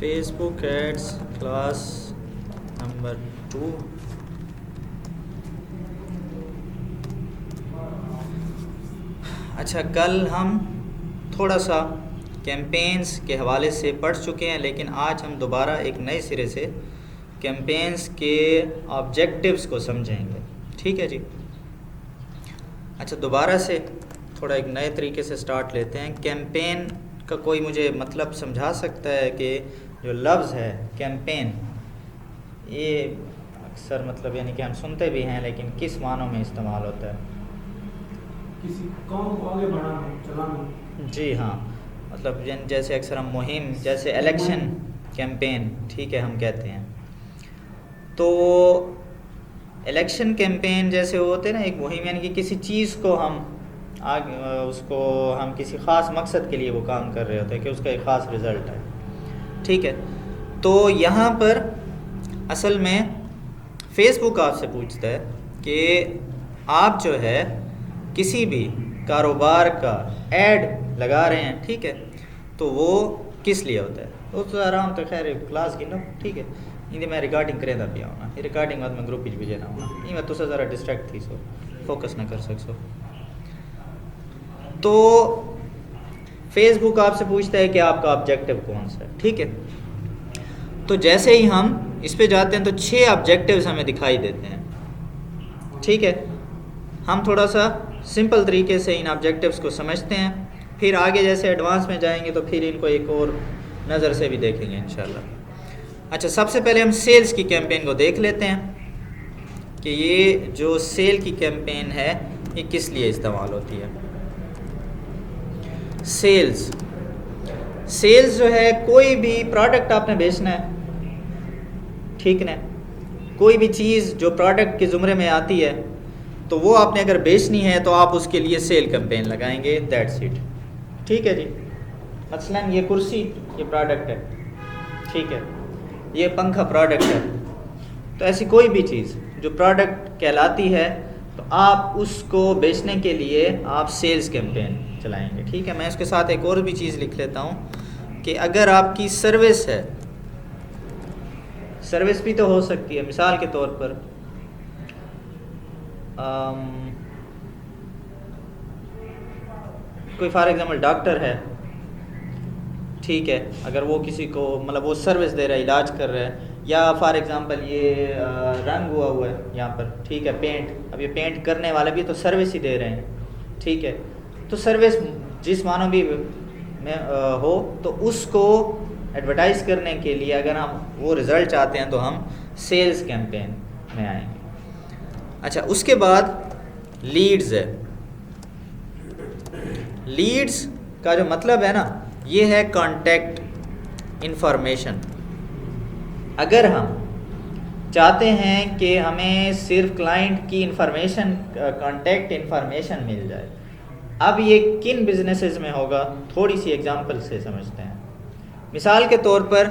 Facebook ads class number 2। अच्छा, कल हम थोड़ा सा कैंपेन्स के हवाले से पढ़ चुके हैं, लेकिन आज हम दोबारा एक नए सिरे से कैंपेन्स के ऑब्जेक्टिव्स को समझेंगे। ठीक है जी। अच्छा, दोबारा से थोड़ा एक नए तरीके से स्टार्ट लेते हैं। कैंपेन का कोई मुझे मतलब समझा सकता है कि जो लफ्ज़ है कैंपेन, ये अक्सर मतलब यानी कि हम सुनते भी हैं, लेकिन किस मानों में इस्तेमाल होता है? किसी काम को आगे बढ़ाना, चलाना। जी हाँ, मतलब जैसे अक्सर हम मुहिम, जैसे इलेक्शन कैंपेन, ठीक है, हम कहते हैं। तो इलेक्शन कैंपेन जैसे होते हैं ना, एक मुहिम यानी कि किसी चीज़ को हम आगे उसको हम किसी ख़ास मकसद के लिए वो काम कर रहे होते हैं कि उसका एक ख़ास रिज़ल्ट है। ठीक है, तो यहाँ पर असल में फेसबुक आपसे पूछता है कि आप जो है किसी भी कारोबार का एड लगा रहे हैं, ठीक है, तो वो किस लिए होता है? तो आराम तो खैर क्लास की ना, ठीक है, इन्हें मैं रिकॉर्डिंग करे था पिया होना, ये रिकॉर्डिंग बाद मैं ग्रुप भी जाना होना, ये मैं तुझसे ज़रा डिस्ट्रैक्ट थी, सो फोकस ना कर सकसो। तो फेसबुक आपसे पूछता है कि आपका ऑब्जेक्टिव कौन सा है, ठीक है। तो जैसे ही हम इस पे जाते हैं तो 6 ऑब्जेक्टिव्स हमें दिखाई देते हैं, ठीक है। हम थोड़ा सा सिंपल तरीके से इन ऑब्जेक्टिव्स को समझते हैं, फिर आगे जैसे एडवांस में जाएंगे तो फिर इनको एक और नज़र से भी देखेंगे इंशाल्लाह। अच्छा, सबसे पहले हम सेल्स की कैंपेन को देख लेते हैं कि ये जो सेल की कैंपेन है ये किस लिए इस्तेमाल होती है। सेल्स जो है, कोई भी प्रोडक्ट आपने बेचना है, ठीक ना, कोई भी चीज़ जो प्रोडक्ट के ज़ुमरे में आती है तो वो आपने अगर बेचनी है तो आप उसके लिए सेल कैंपेन लगाएंगे, दैट्स इट। ठीक है जी। मसलन ये कुर्सी, ये प्रोडक्ट है, ठीक है, ये पंखा प्रोडक्ट है। तो ऐसी कोई भी चीज़ जो प्रोडक्ट कहलाती है तो आप उसको बेचने के लिए आप सेल्स कैंपेन चलाएंगे, ठीक है। मैं इसके साथ एक और भी चीज़ लिख लेता हूँ कि अगर आपकी सर्विस है, सर्विस भी तो हो सकती है, मिसाल के तौर पर कोई फॉर एग्जांपल डॉक्टर है, ठीक है, अगर वो किसी को मतलब वो सर्विस दे रहा है, इलाज कर रहा है, या फॉर एग्जांपल ये रंग हुआ है यहाँ पर, ठीक है, पेंट, अब ये पेंट करने वाले भी तो सर्विस ही दे रहे हैं, ठीक है। तो सर्विस जिस मानो भी में हो तो उसको एडवर्टाइज़ करने के लिए अगर हम वो रिज़ल्ट चाहते हैं तो हम सेल्स कैंपेन में आएंगे। अच्छा, उसके बाद लीड्स है। लीड्स का जो मतलब है ना, ये है कांटेक्ट इंफॉर्मेशन। अगर हम चाहते हैं कि हमें सिर्फ क्लाइंट की इंफॉर्मेशन, कांटेक्ट इंफॉर्मेशन मिल जाए, अब ये किन बिजनेसेस में होगा, थोड़ी सी एग्जांपल से समझते हैं। मिसाल के तौर पर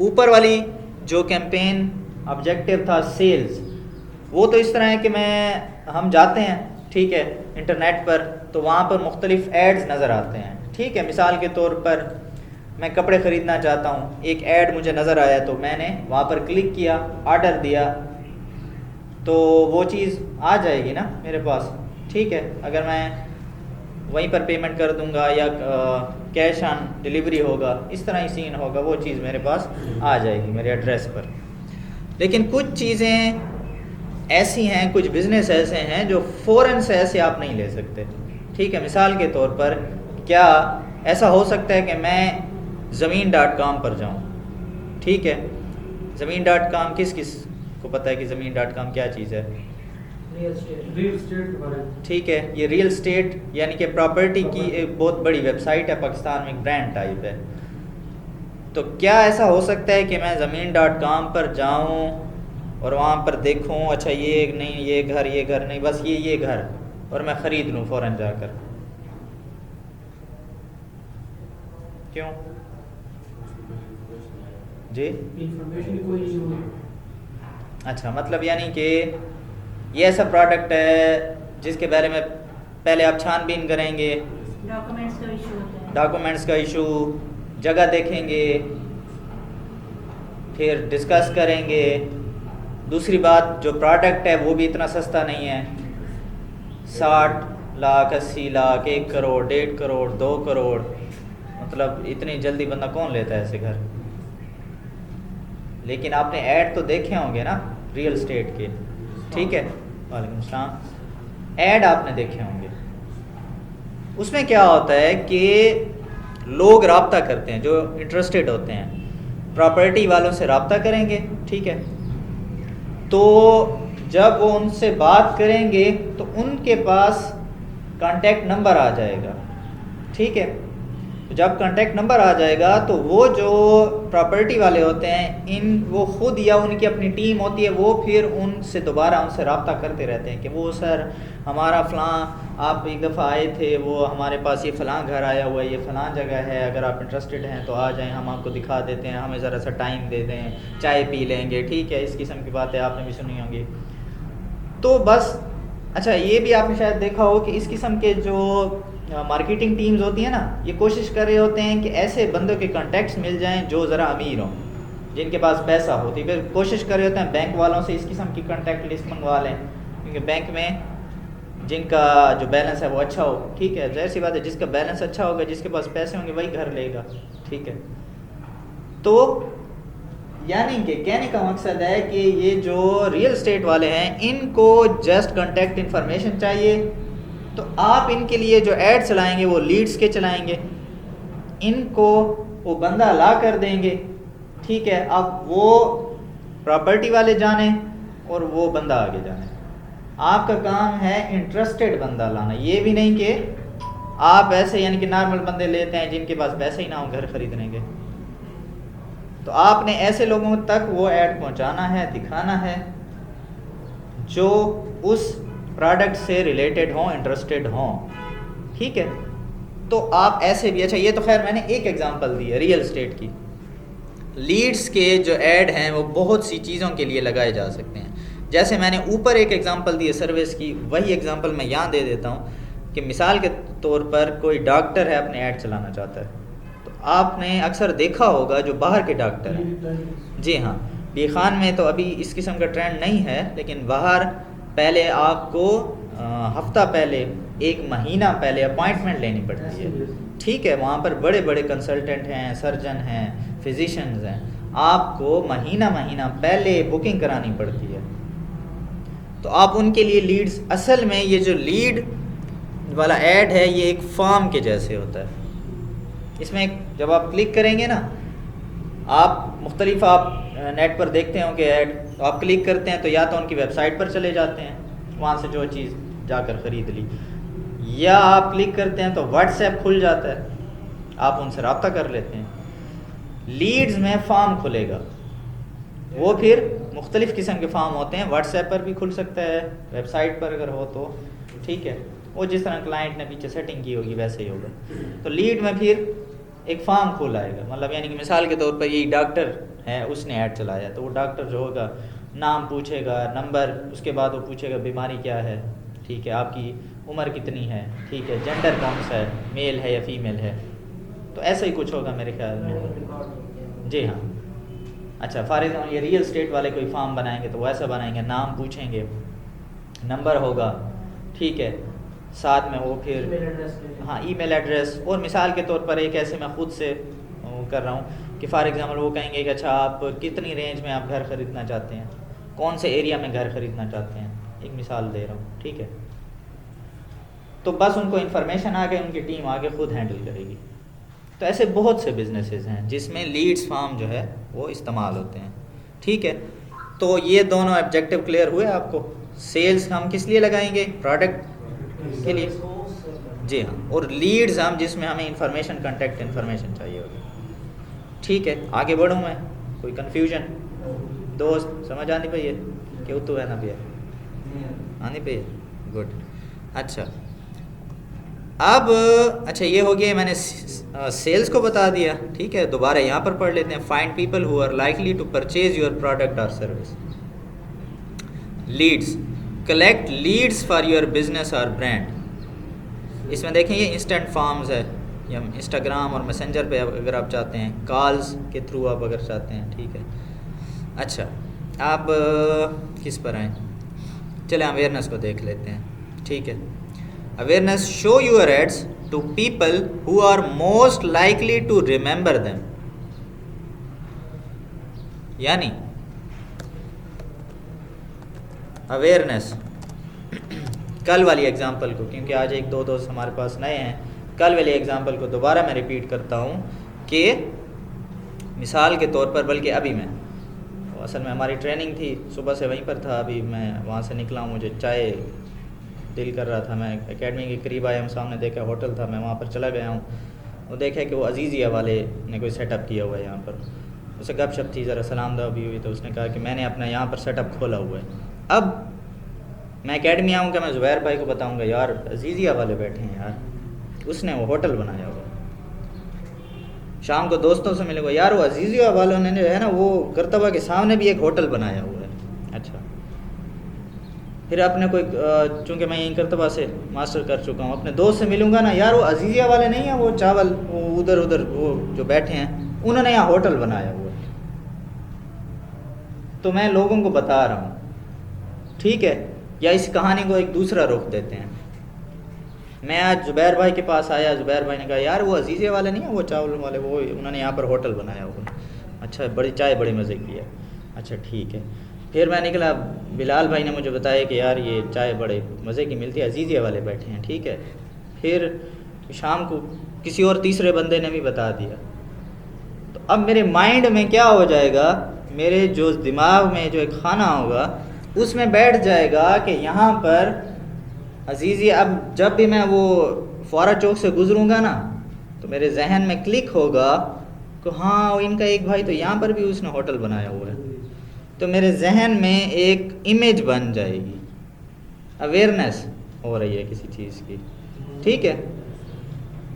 ऊपर वाली जो कैंपेन ऑब्जेक्टिव था सेल्स, वो तो इस तरह है कि हम जाते हैं, ठीक है, इंटरनेट पर, तो वहाँ पर मुख्तलिफ एड्स नज़र आते हैं, ठीक है। मिसाल के तौर पर मैं कपड़े ख़रीदना चाहता हूँ, एक ऐड मुझे नज़र आया तो मैंने वहाँ पर क्लिक किया, ऑर्डर दिया, तो वो चीज़ आ जाएगी ना मेरे पास, ठीक है। अगर मैं वहीं पर पेमेंट कर दूंगा या कैश ऑन डिलीवरी होगा, इस तरह ही सीन होगा, वो चीज़ मेरे पास आ जाएगी मेरे एड्रेस पर। लेकिन कुछ चीज़ें ऐसी हैं, कुछ बिज़नेस ऐसे हैं जो फ़ौरन से ऐसे आप नहीं ले सकते, ठीक है। मिसाल के तौर पर क्या ऐसा हो सकता है कि मैं ज़मीन.com पर जाऊं, ठीक है। ज़मीन.com किस किस को पता है कि ज़मीन.com क्या चीज़ है? रियल एस्टेट, ठीक है। ये रियल एस्टेट यानी कि प्रॉपर्टी की एक बहुत बड़ी वेबसाइट है, पाकिस्तान में एक ब्रांड टाइप है। तो क्या ऐसा हो सकता है कि मैं ज़मीन.com पर जाऊं और वहाँ पर देखूं, अच्छा ये नहीं, ये घर नहीं, बस ये घर, और मैं ख़रीद लूँ फ़ौरन जाकर? क्यों जी? इंफॉर्मेशन कोई नहीं होगी। अच्छा, मतलब यानी कि ये ऐसा प्रोडक्ट है जिसके बारे में पहले आप छानबीन करेंगे, डॉक्यूमेंट्स का इशू होता है, डॉक्यूमेंट्स का इशू, जगह देखेंगे, फिर डिस्कस करेंगे। दूसरी बात, जो प्रोडक्ट है वो भी इतना सस्ता नहीं है, 60 लाख 80 लाख 1 करोड़ 1.5 करोड़ 2 करोड़, मतलब इतनी जल्दी बंदा कौन लेता है ऐसे घर। लेकिन आपने ऐड तो देखे होंगे ना रियल एस्टेट के, ठीक है, वालेकुम सलाम, ऐड आपने देखे होंगे। उसमें क्या होता है कि लोग राब्ता करते हैं, जो इंटरेस्टेड होते हैं प्रॉपर्टी वालों से राब्ता करेंगे, ठीक है। तो जब वो उनसे बात करेंगे तो उनके पास कांटेक्ट नंबर आ जाएगा, ठीक है। तो जब कांटेक्ट नंबर आ जाएगा तो वो जो प्रॉपर्टी वाले होते हैं वो खुद या उनकी अपनी टीम होती है, वो फिर उनसे दोबारा उनसे रब्ता करते रहते हैं कि वो सर हमारा फ़लाँ आप एक दफ़ा आए थे, वो हमारे पास ये फ़लाँ घर आया हुआ है, ये फ़लाँ जगह है, अगर आप इंटरेस्टेड हैं तो आ जाएं, हम आपको दिखा देते हैं, हमें ज़रा सा टाइम दे दें, चाय पी लेंगे, ठीक है। इस किस्म की बातें आपने भी सुनी होंगी। तो बस अच्छा, ये भी आपने शायद देखा हो कि इस किस्म के जो मार्केटिंग टीम्स होती हैं ना, ये कोशिश कर रहे होते हैं कि ऐसे बंदों के कॉन्टैक्ट्स मिल जाएं जो ज़रा अमीर हों, जिनके पास पैसा होती है। फिर कोशिश कर रहे होते हैं बैंक वालों से इस किस्म की कॉन्टैक्ट लिस्ट मंगवा लें, क्योंकि बैंक में जिनका जो बैलेंस है वो अच्छा हो, ठीक है, जाहिर सी बात है, जिसका बैलेंस अच्छा होगा, जिसके पास पैसे होंगे वही घर लेगा, ठीक है। तो यानी कि कहने का मकसद है कि ये जो रियल एस्टेट वाले हैं इनको जस्ट कॉन्टैक्ट इन्फॉर्मेशन चाहिए, तो आप इनके लिए जो ऐड चलाएंगे वो लीड्स के चलाएंगे, इनको वो बंदा ला कर देंगे, ठीक है। अब वो प्रॉपर्टी वाले जाने और वो बंदा आगे जाने, आपका काम है इंटरेस्टेड बंदा लाना। ये भी नहीं कि आप ऐसे यानी कि नॉर्मल बंदे लेते हैं जिनके पास पैसे ही ना हो घर खरीदने के। तो आपने ऐसे लोगों तक वो ऐड पहुंचाना है, दिखाना है जो उस प्रोडक्ट से रिलेटेड हों, इंटरेस्टेड हों, ठीक है। तो आप ऐसे भी, अच्छा ये तो खैर मैंने एक एग्जांपल दी है रियल एस्टेट की। लीड्स के जो ऐड हैं वो बहुत सी चीज़ों के लिए लगाए जा सकते हैं। जैसे मैंने ऊपर एक एग्जांपल दी है सर्विस की, वही एग्जांपल मैं यहाँ दे देता हूँ कि मिसाल के तौर पर कोई डॉक्टर है अपने ऐड चलाना चाहता है, तो आपने अक्सर देखा होगा जो बाहर के डॉक्टर हैं, जी हाँ, बी खान में तो अभी इस किस्म का ट्रेंड नहीं है, लेकिन बाहर पहले आपको हफ्ता पहले, एक महीना पहले अपॉइंटमेंट लेनी पड़ती है, ठीक है। वहाँ पर बड़े बड़े कंसल्टेंट हैं, सर्जन हैं, फिजिशियंस हैं, आपको महीना पहले बुकिंग करानी पड़ती है। तो आप उनके लिए लीड्स, असल में ये जो लीड वाला ऐड है ये एक फॉर्म के जैसे होता है। इसमें जब आप क्लिक करेंगे ना, आप मुख्तलिफ आप नेट पर देखते हो कि ऐड, तो आप क्लिक करते हैं तो या तो उनकी वेबसाइट पर चले जाते हैं, वहाँ से जो चीज़ जाकर ख़रीद ली, या आप क्लिक करते हैं तो व्हाट्सएप खुल जाता है, आप उनसे रब्ता कर लेते हैं। लीड्स में फॉर्म खुलेगा, वो फिर मुख्तलिफ़ किस्म के फॉर्म होते हैं, व्हाट्सएप पर भी खुल सकता है, वेबसाइट पर अगर हो तो, ठीक है। वो जिस तरह क्लाइंट ने पीछे सेटिंग की होगी वैसे ही होगा। तो लीड में फिर एक फॉर्म खुल आएगा, मतलब यानी कि मिसाल के तौर पर यही डॉक्टर है, उसने ऐड चलाया, तो वो डॉक्टर जो होगा नाम पूछेगा, नंबर, उसके बाद वो पूछेगा बीमारी क्या है, ठीक है, आपकी उम्र कितनी है, ठीक है, जेंडर कौन सा है, मेल है या फीमेल है, तो ऐसा ही कुछ होगा मेरे ख्याल में, जी हाँ। अच्छा, फॉर एग्जाम्पल ये रियल एस्टेट वाले कोई फॉर्म बनाएंगे तो वैसा बनाएंगे, नाम पूछेंगे, नंबर होगा, ठीक है, साथ में वो फिर हाँ ईमेल एड्रेस। और मिसाल के तौर पर एक ऐसे मैं ख़ुद से कर रहा हूँ कि फ़ॉर एग्ज़ाम्पल वो कहेंगे कि अच्छा आप कितनी रेंज में आप घर ख़रीदना चाहते हैं, कौन से एरिया में घर ख़रीदना चाहते हैं, एक मिसाल दे रहा हूँ, ठीक है। तो बस उनको इन्फॉर्मेशन आगे उनकी टीम आगे ख़ुद हैंडल करेगी। तो ऐसे बहुत से बिजनेसेस हैं जिसमें लीड्स फॉर्म जो है वो इस्तेमाल होते हैं, ठीक है। तो ये दोनों ऑब्जेक्टिव क्लियर हुए आपको। सेल्स हम किस लिए लगाएंगे, प्रोडक्ट के लिए, जी हाँ, और लीड्स हम जिसमें हमें इंफॉर्मेशन, कॉन्टैक्ट इन्फॉर्मेशन चाहिए होगी, ठीक है। आगे बढ़ूँ मैं, कोई कन्फ्यूजन दोस्त समझ आनी पाइए क्यों तो है ना भैया, आनी पाइए, गुड। अच्छा अब अच्छा ये हो गया, मैंने सेल्स को बता दिया, ठीक है। दोबारा यहाँ पर पढ़ लेते हैं, find people who are likely to purchase your product और service. Leads, collect leads for your business और ब्रांड। इसमें देखें ये इंस्टेंट फॉर्म्स है, या इंस्टाग्राम और मैसेंजर पे अगर आप चाहते हैं, कॉल्स के थ्रू आप अगर चाहते हैं, ठीक है। अच्छा, आप किस पर आए? चले अवेयरनेस को देख लेते हैं, ठीक है। Awareness, show your ads to people who are most likely to remember them. यानी अवेयरनेस, कल वाली एग्जांपल को, क्योंकि आज एक दो दोस्त हमारे पास नए हैं, कल वाली एग्जांपल को दोबारा मैं रिपीट करता हूँ कि मिसाल के तौर पर, बल्कि अभी मैं असल में हमारी ट्रेनिंग थी, सुबह से वहीं पर था, अभी मैं वहाँ से निकला हूँ, मुझे चाय दिल कर रहा था, मैं एकेडमी के करीब आया हूँ, सामने देखा होटल था, मैं वहाँ पर चला गया हूँ, वो देखा कि वो अजीज़िया वाले ने कोई सेटअप किया हुआ है यहाँ पर। उससे गपशप थी, ज़रा सलाम दुआ भी हुई, तो उसने कहा कि मैंने अपना यहाँ पर सेटअप खोला हुआ है। अब मैं एकेडमी आऊँगा, मैं ज़ुबैर भाई को बताऊँगा यार अजीज़िया वाले बैठे हैं यार, उसने वो होटल बनाया हुआ। शाम को दोस्तों से मिलूँगा, यार वो अजीज़िया वालों ने जो है ना, वो करतबा के सामने भी एक होटल बनाया हुआ है। अच्छा, फिर अपने कोई, चूँकि मैं यहीं करतबा से मास्टर कर चुका हूँ, अपने दोस्त से मिलूँगा ना, यार वो अजीज़िया वाले नहीं हैं, वो चावल वो उधर उधर वो जो बैठे हैं, उन्होंने यहाँ होटल बनाया हुआ है। तो मैं लोगों को बता रहा हूँ, ठीक है। या इस कहानी को एक दूसरा रुख देते हैं। मैं आज ज़ुबैर भाई के पास आया, ज़ुबैर भाई ने कहा यार वो अजीज़िया वाले नहीं है, वो चावल वाले, वो उन्होंने यहाँ पर होटल बनाया हुआ। अच्छा, बड़ी चाय बड़ी मज़े की है। अच्छा ठीक है। फिर मैं निकला, बिलाल भाई ने मुझे बताया कि यार ये चाय बड़े मज़े की मिलती है, अजीज़िया वाले बैठे हैं, ठीक है। फिर शाम को किसी और तीसरे बंदे ने भी बता दिया। तो अब मेरे माइंड में क्या हो जाएगा, मेरे जो दिमाग में जो एक खाना होगा उसमें बैठ जाएगा कि यहाँ पर अजीज़िया। अब जब भी मैं वो फौरा चौक से गुजरूँगा ना, तो मेरे जहन में क्लिक होगा कि हाँ इनका एक भाई तो यहाँ पर भी उसने होटल बनाया हुआ है, तो मेरे जहन में एक इमेज बन जाएगी, अवेयरनेस हो रही है किसी चीज़ की, ठीक है।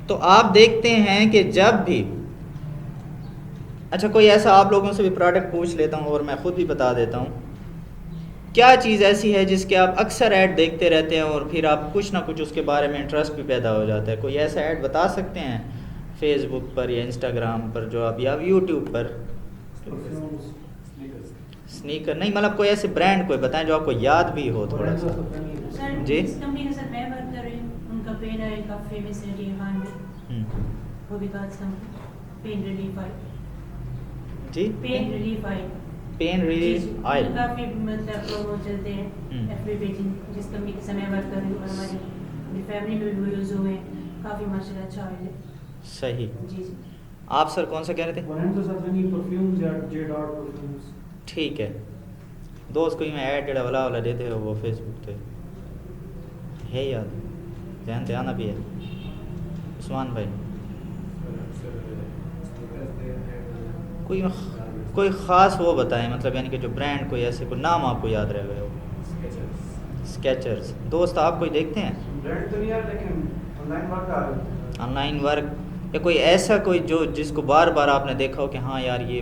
तो आप देखते हैं कि जब भी, अच्छा कोई ऐसा, आप लोगों से भी प्रोडक्ट पूछ लेता हूँ और मैं ख़ुद भी बता देता हूँ, क्या चीज़ ऐसी है जिसके आप अक्सर ऐड देखते रहते हैं और फिर आप कुछ ना कुछ उसके बारे में इंटरेस्ट भी पैदा हो जाता है? कोई ऐसा ऐड बता सकते हैं फेसबुक पर या इंस्टाग्राम पर जो आप, या यूट्यूब पर? स्नीकर नहीं, मतलब कोई ऐसे ब्रांड कोई बताएं जो आपको याद भी हो थोड़ा सा। जी, इस कंपनी के साथ मैं बात कर रही हूँ, उनका पेन है, इनका फेमस है रिहान में, वो भी बात पेन रिलीफ ऑयल। जी, pain relief oil, pain relief oil काफ़ी मतलब प्रोमो चलते हैं एफबी पेज, जिस कंपनी के साथ मैं बात कर रही हूँ, हमारी फैमिली में भी यूज़ हुए हैं, काफ़ी माशाल्लाह अच्छा ऑयल है। सही। जी जी। आप सर कौन सा कह रहे थे? परफ्यूम्स या जे डॉट परफ्यूम्स। ठीक है, दोस्त को ही मैं ऐड वाला वाला देते हो वो फेसबुक पे है, याद ध्यान ध्यान भी है उस्मान भाई। कोई ख़ास वो बताएं, मतलब यानी कि जो ब्रांड, कोई ऐसे कोई नाम आपको याद रह गए हो? स्केचर्स। दोस्त आप कोई देखते हैं? ब्रांड तो नहीं यार, लेकिन ऑनलाइन वर्क आ रहा है। ऑनलाइन वर्क, या कोई ऐसा कोई जो जिसको बार बार आपने देखा हो कि हाँ यार ये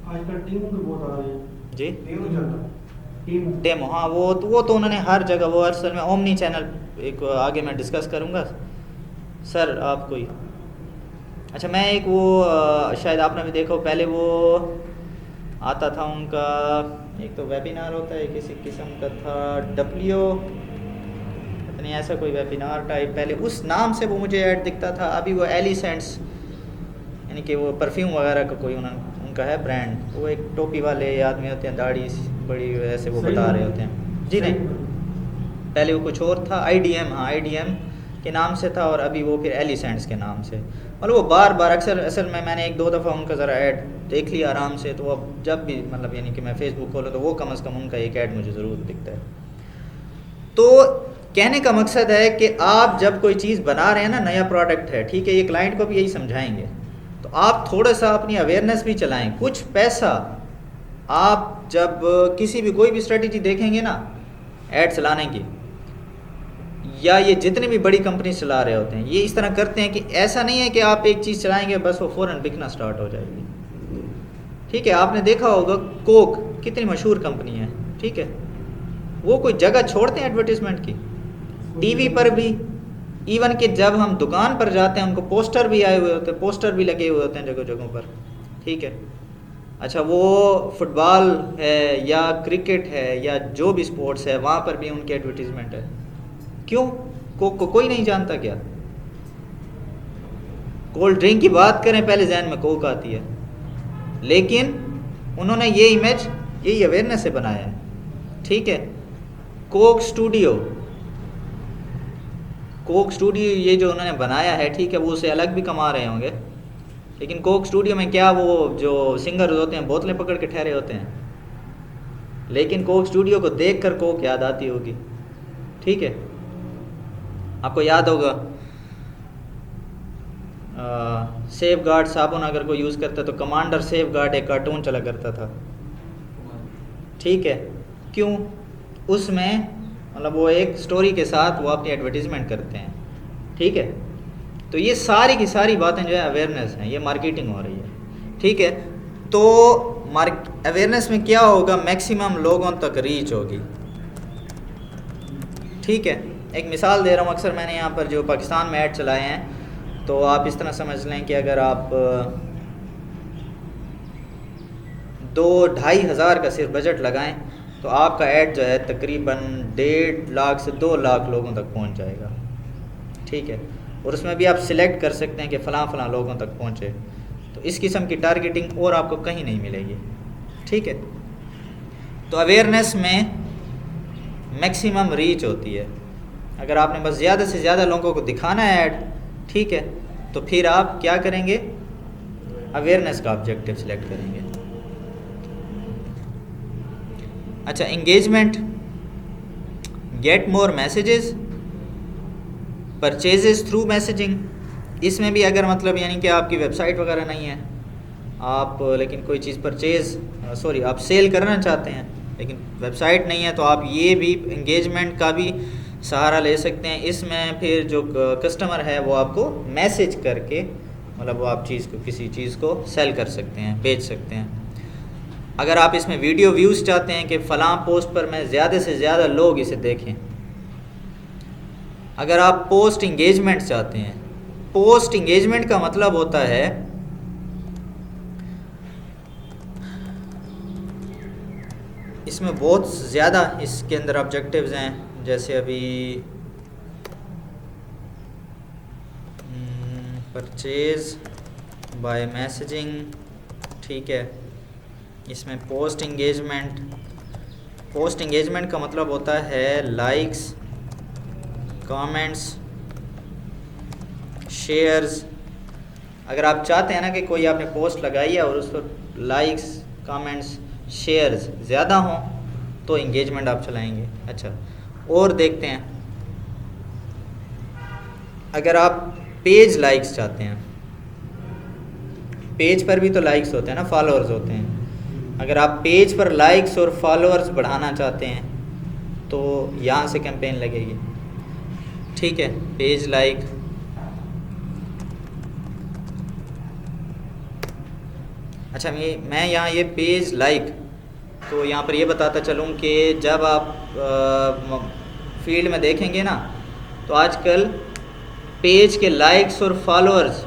आजकल टीमों के बहुत आ रही है। जी, टीमों चलता डेमो, हाँ वो तो उन्होंने हर जगह, वो असल में ओमनी चैनल एक आगे मैं डिस्कस करूँगा। सर आप कोई, अच्छा मैं एक वो शायद आपने भी देखा हो, पहले वो आता था उनका, एक तो वेबिनार होता है किसी किस्म का था, नहीं ऐसा कोई वेबिनार टाइप, पहले उस नाम से वो मुझे ऐड दिखता था। अभी वो एलिसेंट्स, यानी कि वो परफ्यूम वगैरह का कोई उनका है ब्रांड, वो एक टोपी वाले आदमी होते हैं, दाढ़ी बड़ी ऐसे, वो बता रहे होते हैं। जी नहीं, पहले वो कुछ और था, IDM, हाँ IDM के नाम से था, और अभी वो फिर एलिसेंट्स के नाम से, मतलब वो बार बार अक्सर, असल में मैंने एक दो दफ़ा उनका ज़रा ऐड देख लिया आराम से, तो अब जब भी मतलब यानी कि मैं फ़ेसबुक खोलूँ तो वो कम से कम उनका एक ऐड मुझे ज़रूर दिखता है। तो कहने का मकसद है कि आप जब कोई चीज़ बना रहे हैं ना, नया प्रोडक्ट है, ठीक है, ये क्लाइंट को भी यही समझाएंगे, तो आप थोड़ा सा अपनी अवेयरनेस भी चलाएं। कुछ पैसा आप जब किसी भी कोई भी स्ट्रेटजी देखेंगे ना ऐड चलाने की, या ये जितनी भी बड़ी कंपनी चला रहे होते हैं, ये इस तरह करते हैं कि ऐसा नहीं है कि आप एक चीज़ चलाएंगे बस वो फ़ौरन बिकना स्टार्ट हो जाएगी, ठीक है। आपने देखा होगा कोक कितनी मशहूर कंपनी है, ठीक है, वो कोई जगह छोड़ते हैं एडवर्टीज़मेंट की, टीवी पर भी, इवन कि जब हम दुकान पर जाते हैं उनको पोस्टर भी आए हुए होते हैं, पोस्टर भी लगे हुए होते हैं जगह जगहों पर, ठीक है। अच्छा, वो फुटबॉल है या क्रिकेट है या जो भी स्पोर्ट्स है वहाँ पर भी उनकी एडवर्टीज़मेंट है। क्यों? कोई नहीं जानता क्या? कोल्ड ड्रिंक की बात करें पहले जहन में कोक आती है, लेकिन उन्होंने ये इमेज, यही अवेयरनेस से बनाया है। ठीक है, कोक स्टूडियो ये जो उन्होंने बनाया है, ठीक है, वो उसे अलग भी कमा रहे होंगे, लेकिन कोक स्टूडियो में क्या वो जो सिंगर होते हैं बोतलें पकड़ के ठहरे होते हैं, लेकिन कोक स्टूडियो को देखकर कोक याद आती होगी। ठीक है, आपको याद होगा सेफ गार्ड साबुन अगर कोई यूज़ करता है तो कमांडर सेफ गार्ड एक कार्टून चला करता था। ठीक है, क्यों? उसमें मतलब वो एक स्टोरी के साथ वो अपनी एडवर्टीज़मेंट करते हैं। ठीक है, तो ये सारी की सारी बातें जो है अवेयरनेस हैं, ये मार्केटिंग हो रही है। ठीक है, तो अवेयरनेस में क्या होगा, मैक्सिमम लोगों तक रीच होगी। ठीक है, एक मिसाल दे रहा हूँ, अक्सर मैंने यहाँ पर जो पाकिस्तान में ऐड चलाए हैं, तो आप इस तरह समझ लें कि अगर आप 2-2.5 हज़ार का सिर्फ बजट लगाएं तो आपका ऐड जो है तकरीबन 1.5 लाख से 2 लाख लोगों तक पहुंच जाएगा। ठीक है, और उसमें भी आप सिलेक्ट कर सकते हैं कि फ़लाँ लोगों तक पहुंचे। तो इस किस्म की टारगेटिंग और आपको कहीं नहीं मिलेगी। ठीक है, तो अवेयरनेस में मैक्सिमम रीच होती है। अगर आपने बस ज़्यादा से ज़्यादा लोगों को दिखाना है ऐड, ठीक है, तो फिर आप क्या करेंगे, अवेयरनेस का ऑब्जेक्टिव सिलेक्ट करेंगे। अच्छा, engagement, get more messages, purchases through messaging, इसमें भी अगर मतलब यानी कि आपकी वेबसाइट वगैरह नहीं है आप, लेकिन कोई चीज़ आप सेल करना चाहते हैं लेकिन वेबसाइट नहीं है, तो आप ये भी इंगेजमेंट का भी सहारा ले सकते हैं। इसमें फिर जो कस्टमर है वो आपको मैसेज करके मतलब वो आप किसी चीज़ को सेल कर सकते हैं, बेच सकते हैं। अगर आप इसमें वीडियो व्यूज़ चाहते हैं कि फ़लाँ पोस्ट पर मैं ज़्यादा से ज़्यादा लोग इसे देखें। अगर आप पोस्ट इंगेजमेंट चाहते हैं, पोस्ट इंगेजमेंट का मतलब होता है इसमें बहुत ज़्यादा इसके अंदर ऑब्जेक्टिव्स हैं, जैसे अभी परचेज बाय मैसेजिंग। ठीक है, इसमें पोस्ट इंगेजमेंट का मतलब होता है लाइक्स, कमेंट्स, शेयर्स। अगर आप चाहते हैं ना कि कोई आपने पोस्ट लगाई है और उस पर लाइक्स, कमेंट्स, शेयर्स ज़्यादा हों तो इंगेजमेंट आप चलाएंगे। अच्छा, और देखते हैं, अगर आप पेज लाइक्स चाहते हैं, पेज पर भी तो लाइक्स होते हैं ना, फॉलोअर्स होते हैं। अगर आप पेज पर लाइक्स और फॉलोअर्स बढ़ाना चाहते हैं तो यहाँ से कैंपेन लगेगी। ठीक है, पेज लाइक, अच्छा मैं यहाँ ये पेज लाइक, तो यहाँ पर ये बताता चलूँ कि जब आप फील्ड में देखेंगे ना, तो आजकल पेज के लाइक्स और फॉलोअर्स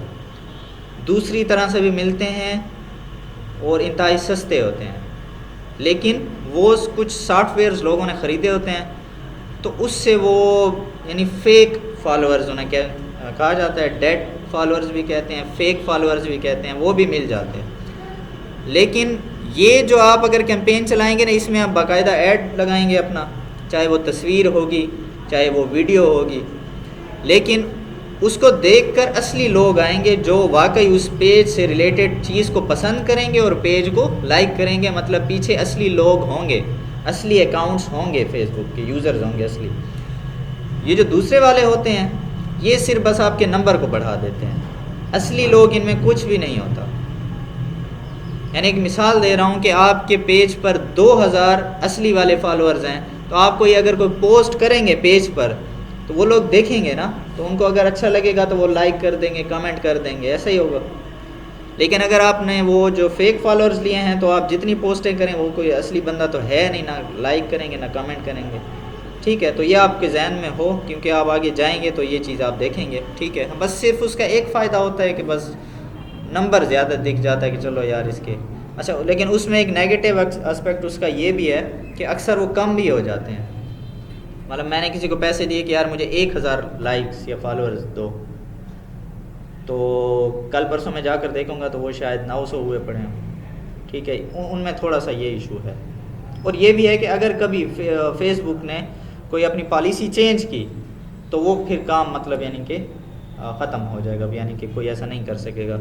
दूसरी तरह से भी मिलते हैं और इंतहाई सस्ते होते हैं, लेकिन वो कुछ सॉफ्टवेयर्स लोगों ने ख़रीदे होते हैं, तो उससे वो यानी फ़ेक फॉलोअर्स उन्हें क्या कहा जाता है, डेड फॉलोअर्स भी कहते हैं, फेक फॉलोअर्स भी कहते हैं, वो भी मिल जाते हैं। लेकिन ये जो आप अगर कैंपेन चलाएंगे ना, इसमें आप बाकायदा ऐड लगाएंगे अपना, चाहे वो तस्वीर होगी चाहे वो वीडियो होगी, लेकिन उसको देखकर असली लोग आएंगे जो वाकई उस पेज से रिलेटेड चीज़ को पसंद करेंगे और पेज को लाइक करेंगे। मतलब पीछे असली लोग होंगे, असली अकाउंट्स होंगे, फेसबुक के यूज़र्स होंगे असली। ये जो दूसरे वाले होते हैं ये सिर्फ बस आपके नंबर को बढ़ा देते हैं, असली लोग इनमें कुछ भी नहीं होता। यानी एक मिसाल दे रहा हूँ कि आपके पेज पर 2000 असली वाले फॉलोअर्स हैं, तो आप कोई अगर कोई पोस्ट करेंगे पेज पर तो वो लोग देखेंगे ना, तो उनको अगर अच्छा लगेगा तो वो लाइक कर देंगे, कमेंट कर देंगे, ऐसा ही होगा। लेकिन अगर आपने वो जो फेक फॉलोअर्स लिए हैं तो आप जितनी पोस्टें करें वो कोई असली बंदा तो है नहीं, ना लाइक करेंगे ना कमेंट करेंगे। ठीक है, तो ये आपके जहन में हो, क्योंकि आप आगे जाएंगे तो ये चीज़ आप देखेंगे। ठीक है, बस सिर्फ उसका एक फ़ायदा होता है कि बस नंबर ज़्यादा दिख जाता है कि चलो यार इसके अच्छा, लेकिन उसमें एक नेगेटिव एस्पेक्ट उसका ये भी है कि अक्सर वो कम भी हो जाते हैं। मतलब मैंने किसी को पैसे दिए कि यार मुझे 1000 लाइक्स या फॉलोअर्स दो, तो कल परसों में जाकर देखूंगा तो वो शायद 900 हुए पड़े हैं। ठीक है, उनमें थोड़ा सा ये इशू है। और ये भी है कि अगर कभी फेसबुक ने कोई अपनी पॉलिसी चेंज की तो वो फिर काम मतलब यानी कि ख़त्म हो जाएगा, यानी कि कोई ऐसा नहीं कर सकेगा।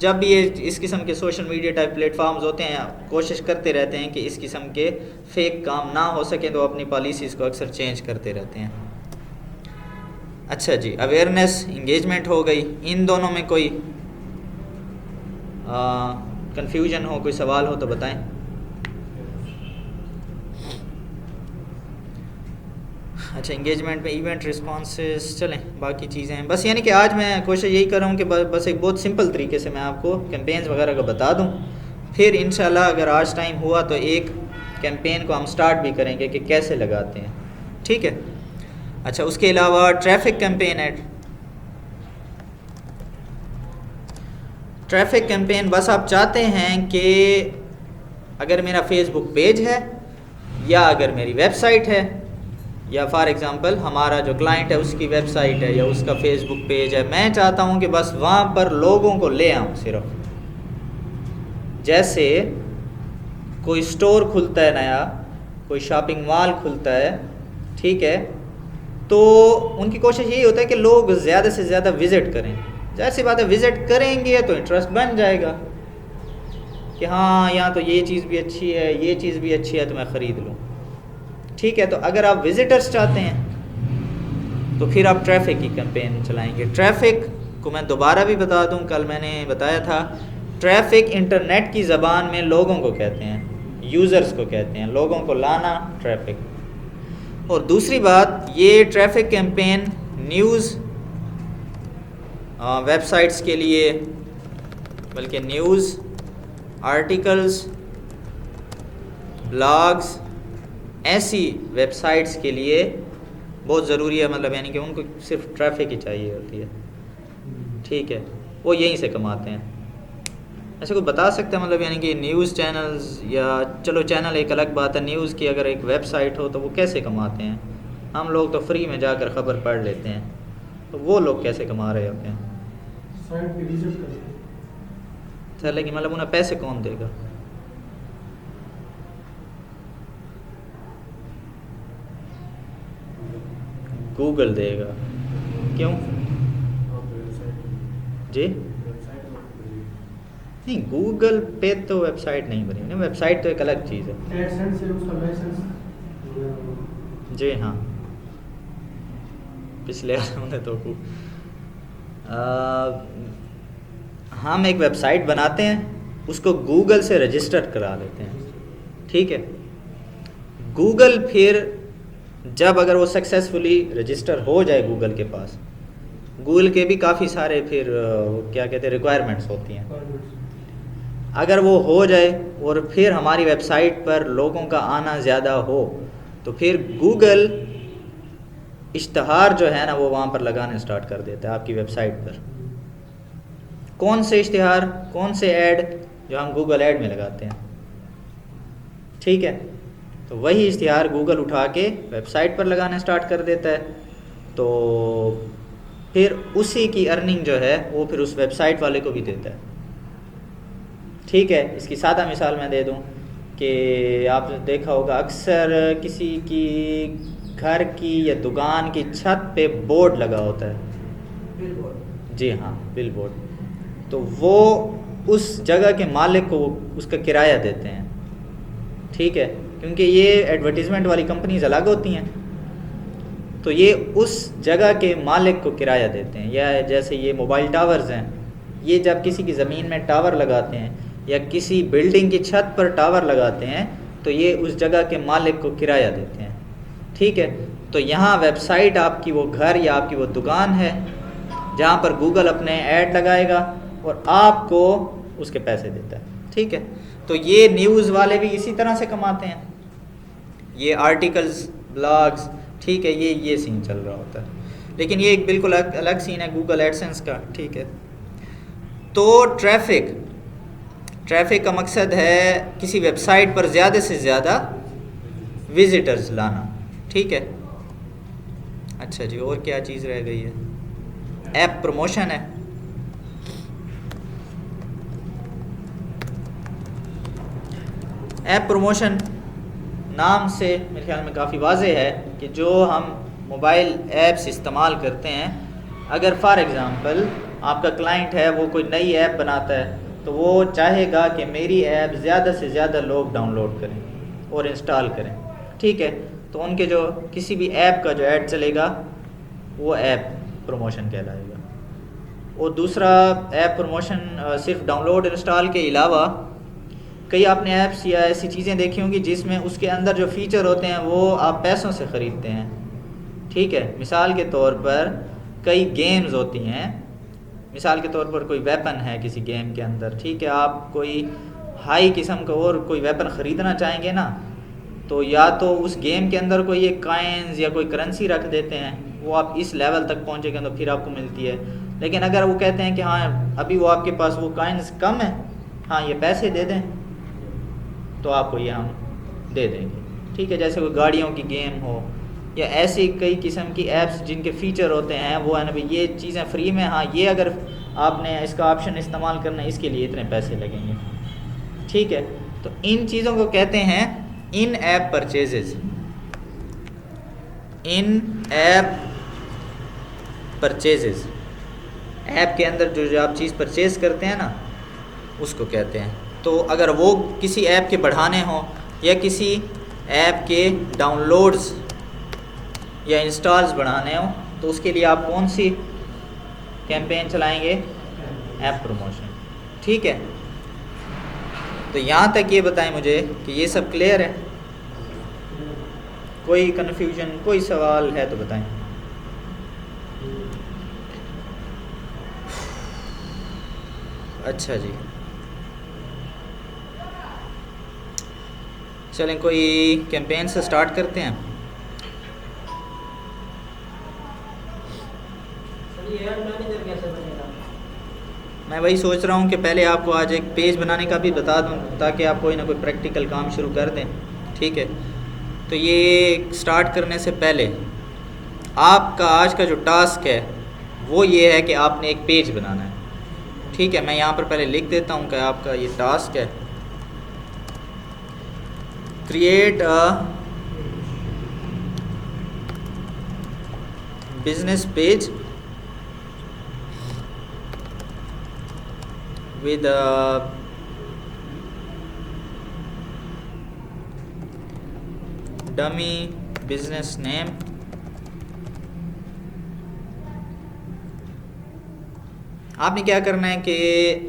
जब भी ये इस किस्म के सोशल मीडिया टाइप प्लेटफॉर्म्स होते हैं, कोशिश करते रहते हैं कि इस किस्म के फेक काम ना हो सके, तो अपनी पॉलिसीज़ को अक्सर चेंज करते रहते हैं। अच्छा जी, अवेयरनेस, इंगेजमेंट हो गई। इन दोनों में कोई कंफ्यूजन हो, कोई सवाल हो तो बताएं। अच्छा, इंगेजमेंट में इवेंट रिस्पॉन्सेस, चलें बाकी चीज़ें हैं। बस यानी कि आज मैं कोशिश यही कर रहा हूँ कि बस एक बहुत सिंपल तरीके से मैं आपको कैंपेन्स वगैरह का बता दूँ। फिर इंशाल्लाह अगर आज टाइम हुआ तो एक कैंपेन को हम स्टार्ट भी करेंगे कि कैसे लगाते हैं। ठीक है। अच्छा, उसके अलावा ट्रैफिक कैंपेन है। ट्रैफिक कैंपेन बस आप चाहते हैं कि अगर मेरा फेसबुक पेज है या अगर मेरी वेबसाइट है या फॉर एग्ज़ाम्पल हमारा जो क्लाइंट है उसकी वेबसाइट है या उसका फेसबुक पेज है, मैं चाहता हूं कि बस वहां पर लोगों को ले आऊं। सिर्फ जैसे कोई स्टोर खुलता है नया, कोई शॉपिंग मॉल खुलता है, ठीक है, तो उनकी कोशिश यही होता है कि लोग ज़्यादा से ज़्यादा विज़िट करें। ज़ाहिर सी बात है, विज़िट करेंगे तो इंटरेस्ट बन जाएगा कि हाँ यहाँ तो ये चीज़ भी अच्छी है, ये चीज़ भी अच्छी है, तो मैं ख़रीद लूँ। ठीक है, तो अगर आप विज़िटर्स चाहते हैं तो फिर आप ट्रैफिक की कैंपेन चलाएंगे। ट्रैफिक को मैं दोबारा भी बता दूं, कल मैंने बताया था, ट्रैफिक इंटरनेट की ज़बान में लोगों को कहते हैं, यूज़र्स को कहते हैं, लोगों को लाना ट्रैफिक। और दूसरी बात, ये ट्रैफिक कैंपेन न्यूज़ वेबसाइट्स के लिए, बल्कि न्यूज़ आर्टिकल्स, ब्लॉग्स, ऐसी वेबसाइट्स के लिए बहुत ज़रूरी है। मतलब यानी कि उनको सिर्फ ट्रैफिक ही चाहिए होती है। ठीक है, वो यहीं से कमाते हैं। ऐसे कोई बता सकते हैं मतलब यानी कि न्यूज़ चैनल्स, या चलो चैनल एक अलग बात है, न्यूज़ की अगर एक वेबसाइट हो तो वो कैसे कमाते हैं? हम लोग तो फ्री में जाकर ख़बर पढ़ लेते हैं, तो वो लोग कैसे कमा रहे होते हैं? साइट पे विजिट करते हैं। सर लेकिन मतलब उन्हें पैसे कौन देगा? गूगल देगा। क्यों जी? नहीं, गूगल पे तो वेबसाइट नहीं बनी ना, वेबसाइट तो एक अलग चीज़ है। एडसेंस से उसका लाइसेंस जी हाँ, पिछले हमने तो हम एक वेबसाइट बनाते हैं, उसको गूगल से रजिस्टर करा लेते हैं। ठीक है, गूगल फिर जब अगर वो सक्सेसफुली रजिस्टर हो जाए गूगल के पास, गूगल के भी काफ़ी सारे फिर क्या कहते हैं रिक्वायरमेंट्स होती हैं। अगर वो हो जाए और फिर हमारी वेबसाइट पर लोगों का आना ज़्यादा हो, तो फिर गूगल इश्तहार जो है ना वो वहाँ पर लगाने स्टार्ट कर देता है आपकी वेबसाइट पर। कौन से इश्तहार, कौन से ऐड? जो हम गूगल ऐड में लगाते हैं। ठीक है, तो वही इश्तिहार गूगल उठा के वेबसाइट पर लगाना स्टार्ट कर देता है, तो फिर उसी की अर्निंग जो है वो फिर उस वेबसाइट वाले को भी देता है। ठीक है, इसकी सादा मिसाल मैं दे दूं कि आपने देखा होगा अक्सर किसी की घर की या दुकान की छत पे बोर्ड लगा होता है, बिलबोर्ड। जी हाँ, बिलबोर्ड। तो वो उस जगह के मालिक को उसका किराया देते हैं। ठीक है, क्योंकि ये एडवर्टीज़मेंट वाली कंपनीज अलग होती हैं, तो ये उस जगह के मालिक को किराया देते हैं। या जैसे ये मोबाइल टावर्स हैं, ये जब किसी की ज़मीन में टावर लगाते हैं या किसी बिल्डिंग की छत पर टावर लगाते हैं, तो ये उस जगह के मालिक को किराया देते हैं। ठीक है, तो यहाँ वेबसाइट आपकी वो घर या आपकी वो दुकान है जहाँ पर गूगल अपने ऐड लगाएगा और आपको उसके पैसे देता है। ठीक है, तो ये न्यूज़ वाले भी इसी तरह से कमाते हैं, ये आर्टिकल्स, ब्लॉग्स। ठीक है, ये सीन चल रहा होता है, लेकिन ये एक बिल्कुल अलग सीन है गूगल एडसेंस का। ठीक है, तो ट्रैफिक ट्रैफिक का मकसद है किसी वेबसाइट पर ज़्यादा से ज़्यादा विजिटर्स लाना, ठीक है। अच्छा जी, और क्या चीज़ रह गई है? ऐप प्रमोशन है। ऐप प्रमोशन नाम से मेरे ख्याल में काफ़ी वाज़ेह है कि जो हम मोबाइल ऐप्स इस्तेमाल करते हैं, अगर फॉर एग्ज़ाम्पल आपका क्लाइंट है वो कोई नई ऐप बनाता है तो वो चाहेगा कि मेरी ऐप ज़्यादा से ज़्यादा लोग डाउनलोड करें और इंस्टॉल करें, ठीक है। तो उनके जो किसी भी ऐप का जो ऐड चलेगा वो ऐप प्रमोशन कहलाएगा। और दूसरा ऐप प्रमोशन सिर्फ डाउनलोड इंस्टॉल के अलावा कई आपने ऐप्स या ऐसी चीज़ें देखी होंगी जिसमें उसके अंदर जो फ़ीचर होते हैं वो आप पैसों से ख़रीदते हैं, ठीक है। मिसाल के तौर पर कई गेम्स होती हैं, मिसाल के तौर पर कोई वेपन है किसी गेम के अंदर, ठीक है। आप कोई हाई किस्म का और कोई वेपन ख़रीदना चाहेंगे ना, तो या तो उस गेम के अंदर कोई एक कॉइन्स या कोई करेंसी रख देते हैं, वो आप इस लेवल तक पहुँचेंगे तो फिर आपको मिलती है। लेकिन अगर वो कहते हैं कि हाँ अभी वो आपके पास वो कॉइन्स कम है, हाँ ये पैसे दे दें, तो आपको ये हम दे देंगे, ठीक है। जैसे कोई गाड़ियों की गेम हो या ऐसी कई किस्म की ऐप्स जिनके फ़ीचर होते हैं वो है ना भाई ये चीज़ें फ्री में, हाँ ये अगर आपने इसका ऑप्शन इस्तेमाल करना है इसके लिए इतने पैसे लगेंगे, ठीक है। तो इन चीज़ों को कहते हैं इन ऐप परचेजेस। इन ऐप परचेजेस, ऐप के अंदर जो आप चीज़ परचेज़ करते हैं ना उसको कहते हैं। तो अगर वो किसी ऐप के बढ़ाने हों या किसी ऐप के डाउनलोड्स या इंस्टॉल्स बढ़ाने हों तो उसके लिए आप कौन सी कैंपेन चलाएंगे? ऐप प्रमोशन, ठीक है। तो यहाँ तक ये बताएं मुझे कि ये सब क्लियर है, कोई कन्फ्यूजन कोई सवाल है तो बताएं। अच्छा जी, चलें कोई कैंपेन से स्टार्ट करते हैं। मैं वही सोच रहा हूँ कि पहले आपको आज एक पेज बनाने का भी बता दूँ ताकि आप कोई ना कोई प्रैक्टिकल काम शुरू कर दें, ठीक है। तो ये स्टार्ट करने से पहले आपका आज का जो टास्क है वो ये है कि आपने एक पेज बनाना है, ठीक है। मैं यहाँ पर पहले लिख देता हूँ कि आपका ये टास्क है, create a business page with a dummy business name, आपने क्या करना है कि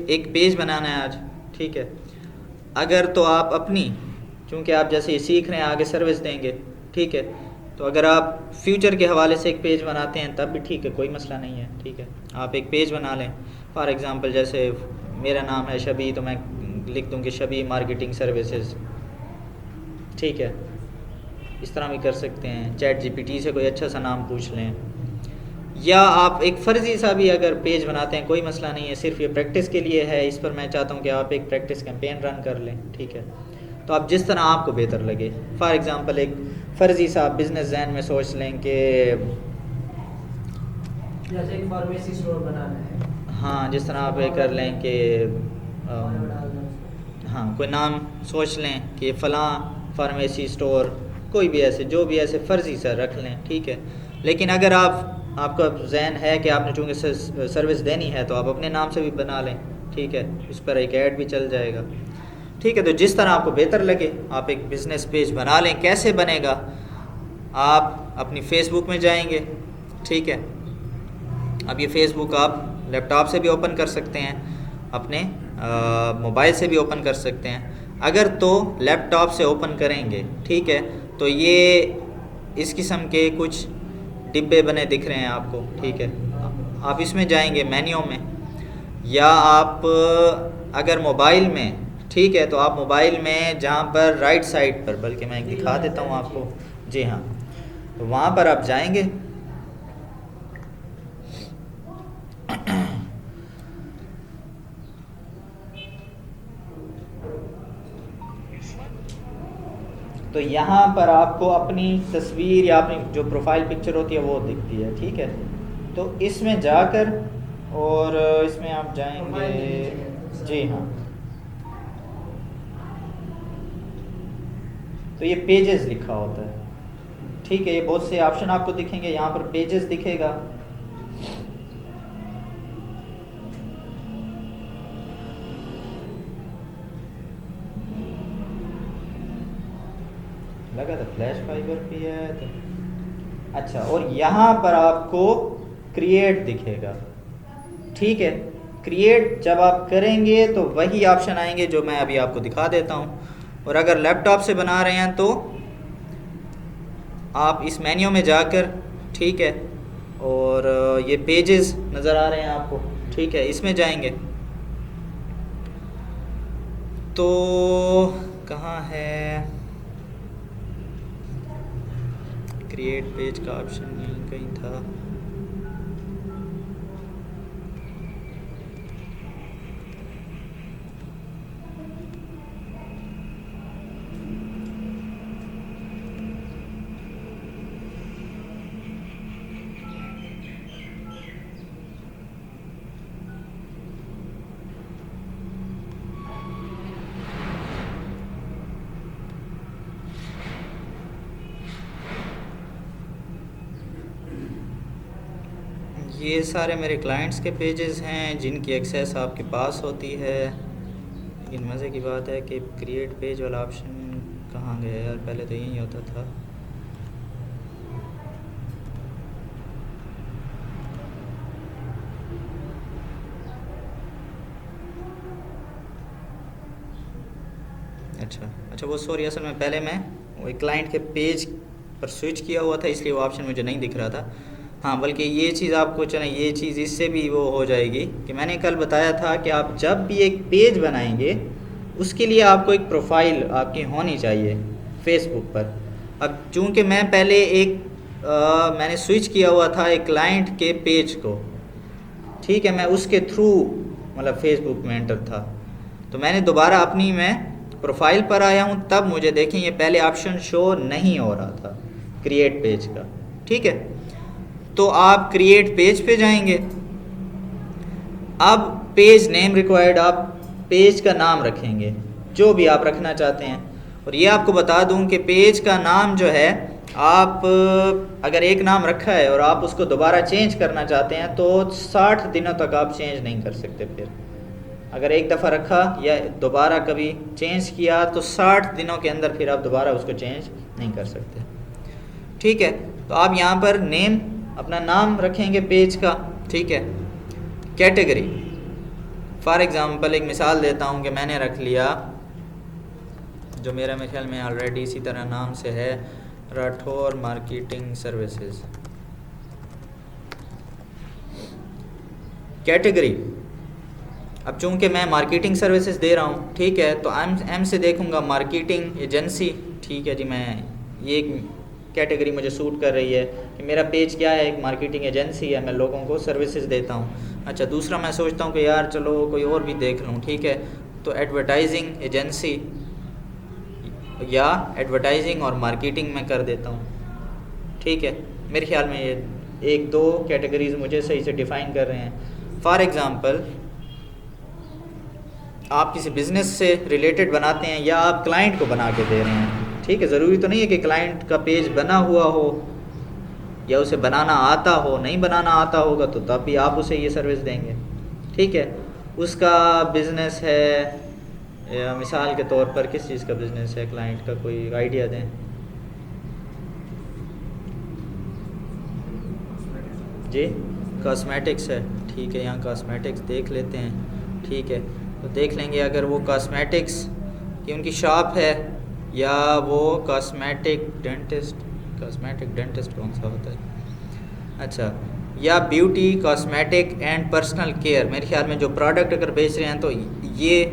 एक पेज बनाना है आज, ठीक है। अगर तो आप अपनी, क्योंकि आप जैसे ये सीख रहे हैं आगे सर्विस देंगे, ठीक है, तो अगर आप फ्यूचर के हवाले से एक पेज बनाते हैं तब भी ठीक है, कोई मसला नहीं है, ठीक है। आप एक पेज बना लें, फॉर एग्ज़ाम्पल जैसे मेरा नाम है शबी तो मैं लिख दूँ कि शबी मार्केटिंग सर्विसेज, ठीक है। इस तरह भी कर सकते हैं। चैट जीपीटी से कोई अच्छा सा नाम पूछ लें, या आप एक फ़र्ज़ी सा भी अगर पेज बनाते हैं कोई मसला नहीं है, सिर्फ ये प्रैक्टिस के लिए है। इस पर मैं चाहता हूँ कि आप एक प्रैक्टिस कैंपेन रन कर लें, ठीक है। तो आप जिस तरह आपको बेहतर लगे, फॉर एग्ज़ाम्पल एक फ़र्ज़ी सा बिज़नेस जहन में सोच लें कि जैसे एक फार्मेसी स्टोर बनाना है, हाँ जिस तरह आप ये कर लें कि हाँ कोई नाम सोच लें कि फ़लाँ फार्मेसी स्टोर, कोई भी ऐसे जो भी ऐसे फ़र्ज़ी सा रख लें, ठीक है। लेकिन अगर आपका जहन है कि आपने चूँकि सर्विस देनी है तो आप अपने नाम से भी बना लें, ठीक है। उस पर एक ऐड भी चल जाएगा, ठीक है। तो जिस तरह आपको बेहतर लगे आप एक बिज़नेस पेज बना लें। कैसे बनेगा? आप अपनी फ़ेसबुक में जाएंगे, ठीक है। अब ये फ़ेसबुक आप लैपटॉप से भी ओपन कर सकते हैं, अपने मोबाइल से भी ओपन कर सकते हैं। अगर तो लैपटॉप से ओपन करेंगे, ठीक है, तो ये इस किस्म के कुछ डिब्बे बने दिख रहे हैं आपको, ठीक है। आप इसमें जाएंगे मेन्यू में, या आप अगर मोबाइल में, ठीक है, तो आप मोबाइल में जहाँ पर राइट साइड पर, बल्कि मैं दिखा देता हूँ आपको, जी हाँ, तो वहाँ पर आप जाएंगे। तो यहाँ पर आपको अपनी तस्वीर या अपनी जो प्रोफाइल पिक्चर होती है वो दिखती है, ठीक है। तो इसमें जाकर और इसमें आप जाएंगे, जी हाँ, तो ये पेजेस लिखा होता है, ठीक है। ये बहुत से ऑप्शन आपको दिखेंगे, यहाँ पर पेजेस दिखेगा। लगा था फ्लैश फाइबर भी है तो अच्छा। और यहाँ पर आपको क्रिएट दिखेगा, ठीक है। क्रिएट जब आप करेंगे तो वही ऑप्शन आएंगे जो मैं अभी आपको दिखा देता हूँ। और अगर लैपटॉप से बना रहे हैं तो आप इस मेन्यू में जाकर, ठीक है, और ये पेजेस नज़र आ रहे हैं आपको, ठीक है, इसमें जाएंगे तो कहाँ है क्रिएट पेज का ऑप्शन, यहीं कहीं था। ये सारे मेरे क्लाइंट्स के पेजेस हैं जिनकी एक्सेस आपके पास होती है। लेकिन मज़े की बात है कि क्रिएट पेज वाला ऑप्शन कहाँ गया यार, पहले तो यही होता था। अच्छा वो सॉरी, असल में पहले मैं वो एक क्लाइंट के पेज पर स्विच किया हुआ था, इसलिए वो ऑप्शन मुझे नहीं दिख रहा था। हाँ, बल्कि ये चीज़ आपको चलें, ये चीज़ इससे भी वो हो जाएगी कि मैंने कल बताया था कि आप जब भी एक पेज बनाएंगे उसके लिए आपको एक प्रोफाइल आपकी होनी चाहिए फेसबुक पर। अब चूँकि मैं पहले मैंने स्विच किया हुआ था एक क्लाइंट के पेज को, ठीक है, मैं उसके थ्रू मतलब फेसबुक में एंटर था, तो मैंने दोबारा अपनी मैं प्रोफाइल पर आया हूँ, तब मुझे देखें ये पहले ऑप्शन शो नहीं हो रहा था क्रिएट पेज का, ठीक है। तो आप क्रिएट पेज पे जाएंगे। अब पेज नेम रिक्वायर्ड, आप पेज का नाम रखेंगे जो भी आप रखना चाहते हैं। और ये आपको बता दूं कि पेज का नाम जो है, आप अगर एक नाम रखा है और आप उसको दोबारा चेंज करना चाहते हैं तो 60 दिनों तक आप चेंज नहीं कर सकते। फिर अगर एक दफ़ा रखा या दोबारा कभी चेंज किया तो 60 दिनों के अंदर फिर आप दोबारा उसको चेंज नहीं कर सकते, ठीक है। तो आप यहाँ पर नेम, अपना नाम रखेंगे पेज का, ठीक है। कैटेगरी, फॉर एग्ज़ाम्पल एक मिसाल देता हूँ कि मैंने रख लिया, जो मेरे ख्याल में ऑलरेडी इसी तरह नाम से है, राठौर मार्केटिंग सर्विसेज। कैटेगरी, अब चूंकि मैं मार्केटिंग सर्विसेज दे रहा हूँ, ठीक है, तो एम से देखूँगा मार्केटिंग एजेंसी, ठीक है जी। मैं ये एक कैटेगरी मुझे सूट कर रही है कि मेरा पेज क्या है, एक मार्केटिंग एजेंसी है, मैं लोगों को सर्विसेज देता हूँ। अच्छा, दूसरा मैं सोचता हूँ कि यार चलो कोई और भी देख लूँ, ठीक है, तो एडवर्टाइजिंग एजेंसी या एडवर्टाइजिंग और मार्केटिंग में कर देता हूँ, ठीक है। मेरे ख्याल में ये एक दो कैटेगरीज मुझे सही से डिफ़ाइन कर रहे हैं। फॉर एग्ज़ाम्पल आप किसी बिज़नेस से रिलेटेड बनाते हैं या आप क्लाइंट को बना के दे रहे हैं, ठीक है। ज़रूरी तो नहीं है कि क्लाइंट का पेज बना हुआ हो या उसे बनाना आता हो, नहीं बनाना आता होगा तो तब भी आप उसे ये सर्विस देंगे, ठीक है। उसका बिज़नेस है, या मिसाल के तौर पर किस चीज़ का बिज़नेस है क्लाइंट का, कोई आइडिया दें जी। कॉस्मेटिक्स है, ठीक है, यहाँ कॉस्मेटिक्स देख लेते हैं, ठीक है। तो देख लेंगे अगर वो कॉस्मेटिक्स की उनकी शॉप है या वो कॉस्मेटिक डेंटिस्ट कौन सा होता है, अच्छा, या beauty cosmetic and personal care. मेरे ख्याल में जो प्रोडक्ट अगर बेच रहे हैं तो ये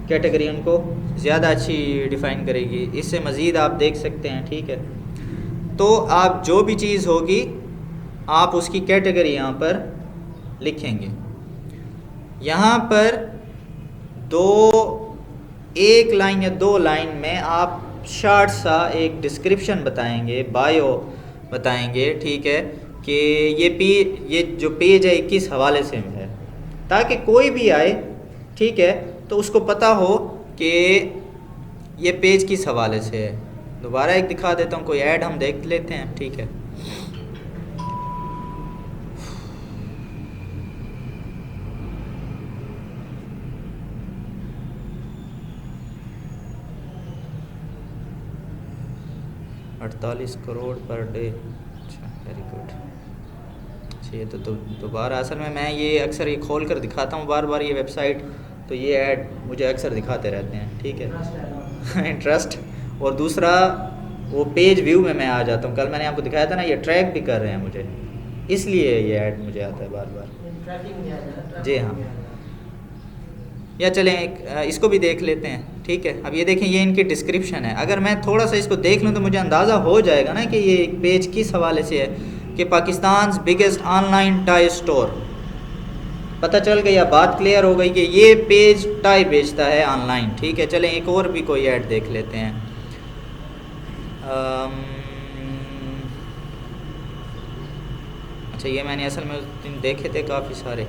कैटेगरी उनको ज़्यादा अच्छी डिफ़ाइन करेगी। इससे मज़ीद आप देख सकते हैं, ठीक है। तो आप जो भी चीज़ होगी आप उसकी कैटेगरी यहाँ पर लिखेंगे। यहाँ पर एक लाइन या दो लाइन में आप शॉर्ट सा एक डिस्क्रिप्शन बताएंगे, बायो बताएंगे, ठीक है, कि ये जो पेज है किस हवाले से है, ताकि कोई भी आए, ठीक है, तो उसको पता हो कि ये पेज किस हवाले से है। दोबारा एक दिखा देता हूँ, कोई ऐड हम देख लेते हैं, ठीक है। $48 करोड़ पर डे, अच्छा वेरी गुड। अच्छा ये तो दोबारा, असल में मैं ये अक्सर ये खोल कर दिखाता हूँ बार बार ये वेबसाइट, तो ये ऐड मुझे अक्सर दिखाते रहते हैं, ठीक है। इंटरेस्ट। और दूसरा वो पेज व्यू में मैं आ जाता हूँ, कल मैंने आपको दिखाया था ना, ये ट्रैक भी कर रहे हैं मुझे, इसलिए ये ऐड मुझे आता है बार बार। जी हाँ, या चलें इसको भी देख लेते हैं, ठीक है। अब ये देखें, ये इनकी डिस्क्रिप्शन है। अगर मैं थोड़ा सा इसको देख लूँ तो मुझे अंदाज़ा हो जाएगा ना कि ये पेज किस हवाले से है, कि Pakistan biggest online tie store, पता चल गई, या बात क्लियर हो गई कि ये पेज टाई बेचता है ऑनलाइन, ठीक है। चलें एक और भी कोई ऐड देख लेते हैं। अच्छा ये मैंने असल में उस दिन देखे थे काफ़ी सारे।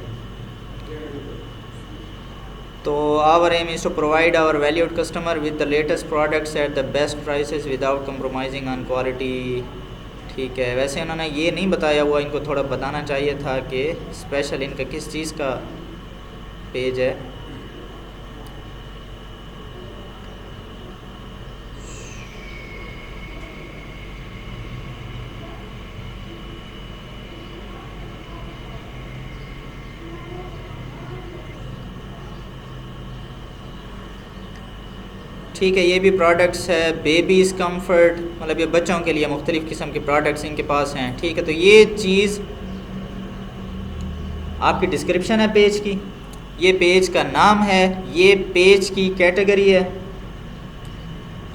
तो our aim is to provide our valued customer with the latest products at the best prices without compromising on quality, ठीक है। वैसे उन्होंने ये नहीं बताया हुआ, इनको थोड़ा बताना चाहिए था कि स्पेशल इनका किस चीज़ का पेज है। ठीक है, ये भी प्रोडक्ट्स है, बेबीज़ कंफर्ट, मतलब ये बच्चों के लिए मुख्तलिफ़ किस्म के प्रोडक्ट्स इनके पास हैं, ठीक है। तो ये चीज़ आपकी डिस्क्रिप्शन है पेज की, ये पेज का नाम है, ये पेज की कैटेगरी है,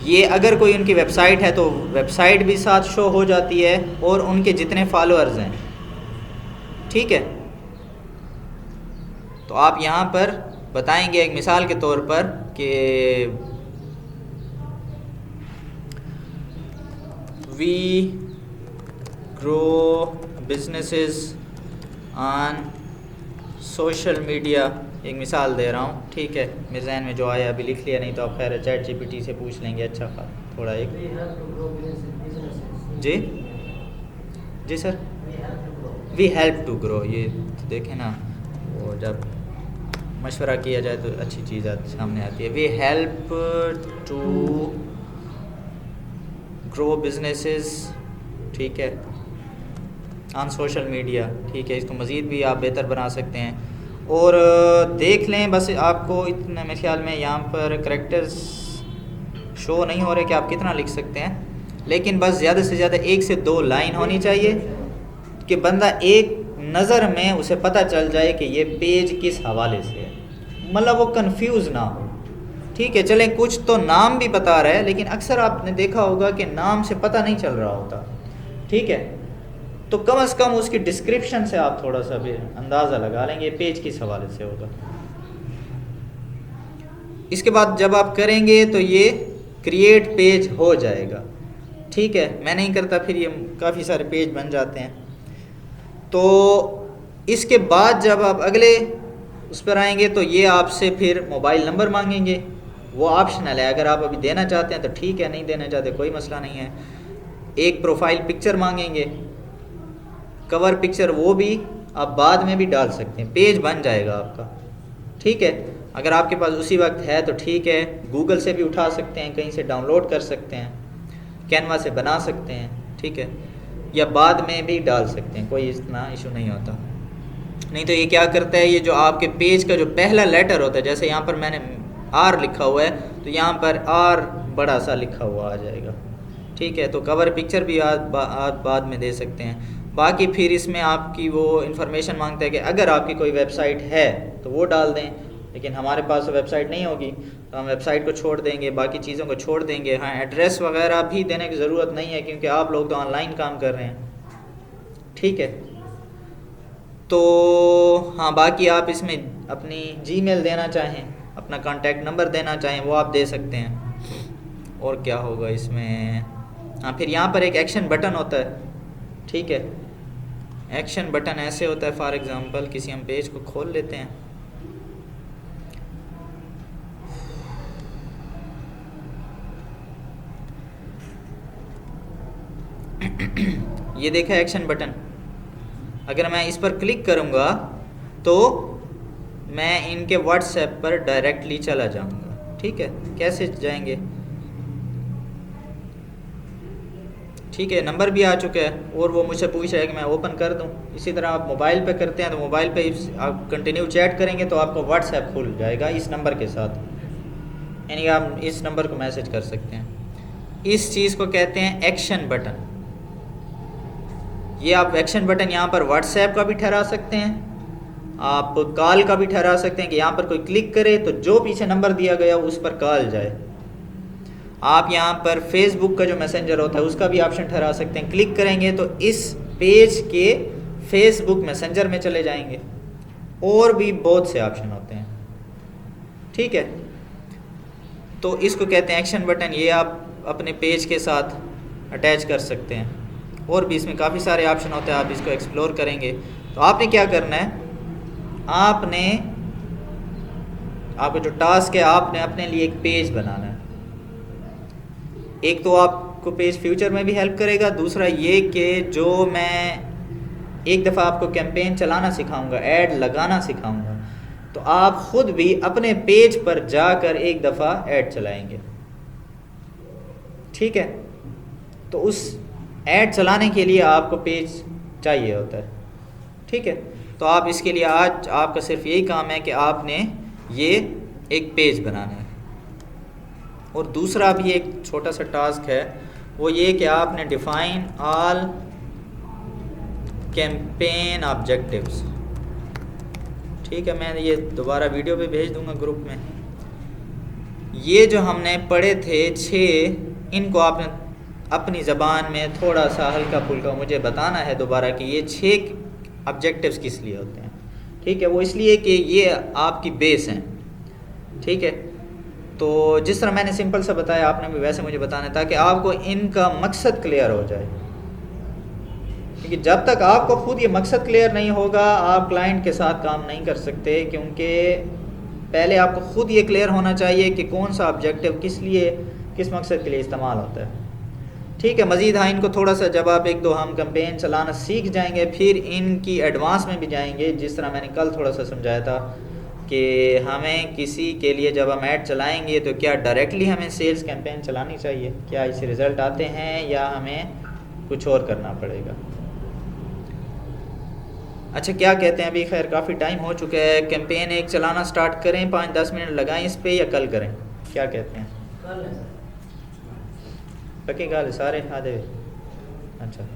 ये अगर कोई उनकी वेबसाइट है तो वेबसाइट भी साथ शो हो जाती है, और उनके जितने फॉलोअर्स हैं, ठीक है। तो आप यहाँ पर बताएंगे एक मिसाल के तौर पर कि we grow businesses on social media, एक मिसाल दे रहा हूँ, ठीक है। मेरे जहन में जो आया अभी लिख लिया, नहीं तो आप खैर चैट जीपीटी से पूछ लेंगे। अच्छा थोड़ा एक जी sir, we help to grow, ये तो देखें ना, वो जब मशवरा किया जाए तो अच्छी चीज़ सामने आती है। We help to grow businesses, ठीक है, ऑन सोशल मीडिया, ठीक है। इसको मज़ीद भी आप बेहतर बना सकते हैं। और देख लें, बस आपको इतना मेरे ख्याल में यहाँ पर करैक्टर्स शो नहीं हो रहे कि आप कितना लिख सकते हैं, लेकिन बस ज़्यादा से ज़्यादा 1 से 2 लाइन होनी चाहिए कि बंदा एक नज़र में उसे पता चल जाए कि ये पेज किस हवाले से है, मतलब वो कंफ्यूज ना हो, ठीक है। चलें कुछ तो नाम भी बता रहा है, लेकिन अक्सर आपने देखा होगा कि नाम से पता नहीं चल रहा होता, ठीक है। तो कम से कम उसकी डिस्क्रिप्शन से आप थोड़ा सा भी अंदाज़ा लगा लेंगे पेज किस हवाले से होगा। इसके बाद जब आप करेंगे तो ये क्रिएट पेज हो जाएगा, ठीक है। मैं नहीं करता, फिर ये काफ़ी सारे पेज बन जाते हैं। तो इसके बाद जब आप अगले उस पर आएंगे तो ये आपसे फिर मोबाइल नंबर मांगेंगे, वो ऑप्शनल है, अगर आप अभी देना चाहते हैं तो ठीक है, नहीं देना चाहते कोई मसला नहीं है। एक प्रोफाइल पिक्चर मांगेंगे, कवर पिक्चर वो भी आप बाद में भी डाल सकते हैं, पेज बन जाएगा आपका, ठीक है। अगर आपके पास उसी वक्त है तो ठीक है, गूगल से भी उठा सकते हैं, कहीं से डाउनलोड कर सकते हैं, कैनवा से बना सकते हैं, ठीक है, या बाद में भी डाल सकते हैं, कोई इतना इशू नहीं होता। नहीं तो ये क्या करता है, ये जो आपके पेज का जो पहला लेटर होता है, जैसे यहाँ पर मैंने आर लिखा हुआ है तो यहाँ पर आर बड़ा सा लिखा हुआ आ जाएगा, ठीक है। तो कवर पिक्चर भी आप बाद में दे सकते हैं। बाकी फिर इसमें आपकी वो इन्फॉर्मेशन मांगता है कि अगर आपकी कोई वेबसाइट है तो वो डाल दें, लेकिन हमारे पास तो वेबसाइट नहीं होगी तो हम वेबसाइट को छोड़ देंगे, बाकी चीज़ों को छोड़ देंगे। हाँ, एड्रेस वगैरह भी देने की ज़रूरत नहीं है क्योंकि आप लोग तो ऑनलाइन काम कर रहे हैं, ठीक है। तो हाँ, बाकी आप इसमें अपनी जीमेल देना चाहें, अपना कॉन्टैक्ट नंबर देना चाहें वो आप दे सकते हैं। और क्या होगा इसमें, हाँ फिर यहाँ पर एक एक्शन बटन होता है, ठीक है। एक्शन बटन ऐसे होता है, फॉर एग्जांपल किसी हम पेज को खोल लेते हैं, ये देखा एक्शन बटन। अगर मैं इस पर क्लिक करूँगा तो मैं इनके व्हाट्सएप पर डायरेक्टली चला जाऊँगा, ठीक है। कैसे जाएंगे, ठीक है, नंबर भी आ चुका है और वो मुझसे पूछ रहा है कि मैं ओपन कर दूं। इसी तरह आप मोबाइल पे करते हैं तो मोबाइल पे आप कंटिन्यू चैट करेंगे तो आपको व्हाट्सएप खुल जाएगा इस नंबर के साथ, यानी आप इस नंबर को मैसेज कर सकते हैं। इस चीज़ को कहते हैं एक्शन बटन। ये आप एक्शन बटन यहाँ पर व्हाट्सएप का भी ठहरा सकते हैं, आप कॉल का भी ठहरा सकते हैं कि यहाँ पर कोई क्लिक करे तो जो पीछे नंबर दिया गया उस पर कॉल जाए। आप यहाँ पर फेसबुक का जो मैसेंजर होता है उसका भी ऑप्शन ठहरा सकते हैं, क्लिक करेंगे तो इस पेज के फेसबुक मैसेंजर में चले जाएंगे। और भी बहुत से ऑप्शन होते हैं, ठीक है। तो इसको कहते हैं एक्शन बटन, ये आप अपने पेज के साथ अटैच कर सकते हैं। और भी इसमें काफ़ी सारे ऑप्शन होते हैं, आप इसको एक्सप्लोर करेंगे। तो आपने क्या करना है, आपका जो टास्क है, आपने अपने लिए एक पेज बनाना है। एक तो आपको पेज फ्यूचर में भी हेल्प करेगा, दूसरा ये कि जो मैं एक दफ़ा आपको कैंपेन चलाना सिखाऊंगा, ऐड लगाना सिखाऊंगा, तो आप ख़ुद भी अपने पेज पर जाकर एक दफ़ा ऐड चलाएंगे, ठीक है। तो उस ऐड चलाने के लिए आपको पेज चाहिए होता है, ठीक है। तो आप इसके लिए आज आपका सिर्फ यही काम है कि आपने ये एक पेज बनाना है। और दूसरा भी एक छोटा सा टास्क है, वो ये कि आपने डिफाइन ऑल कैंपेन ऑब्जेक्टिव्स, ठीक है। मैं ये दोबारा वीडियो पे भेज दूंगा ग्रुप में। ये जो हमने पढ़े थे 6, इनको आपने अपनी ज़बान में थोड़ा सा हल्का फुल्का मुझे बताना है दोबारा कि ये 6 ऑब्जेक्टिव्स किस लिए होते हैं, ठीक है। वो इसलिए कि ये आपकी बेस हैं, ठीक है। तो जिस तरह मैंने सिंपल सा बताया, आपने भी वैसे मुझे बताना है ताकि आपको इनका मकसद क्लियर हो जाए। क्योंकि जब तक आपको खुद ये मकसद क्लियर नहीं होगा, आप क्लाइंट के साथ काम नहीं कर सकते। क्योंकि पहले आपको खुद ये क्लियर होना चाहिए कि कौन सा ऑब्जेक्टिव किस लिए, किस मकसद के लिए इस्तेमाल होता है, ठीक है। मज़ीद हाँ, इनको थोड़ा सा जब आप 1-2 हम कैंपेन चलाना सीख जाएंगे, फिर इनकी एडवांस में भी जाएंगे। जिस तरह मैंने कल थोड़ा सा समझाया था कि हमें किसी के लिए जब हम ऐड चलाएंगे तो क्या डायरेक्टली हमें सेल्स कैंपेन चलानी चाहिए, क्या इससे रिज़ल्ट आते हैं, या हमें कुछ और करना पड़ेगा। अच्छा, क्या कहते हैं, अभी खैर काफ़ी टाइम हो चुका है, कैंपेन एक चलाना स्टार्ट करें, 5-10 मिनट लगाएं इस पे, या कल करें, क्या कहते हैं? कल है पक्की गल सारे आधे। अच्छा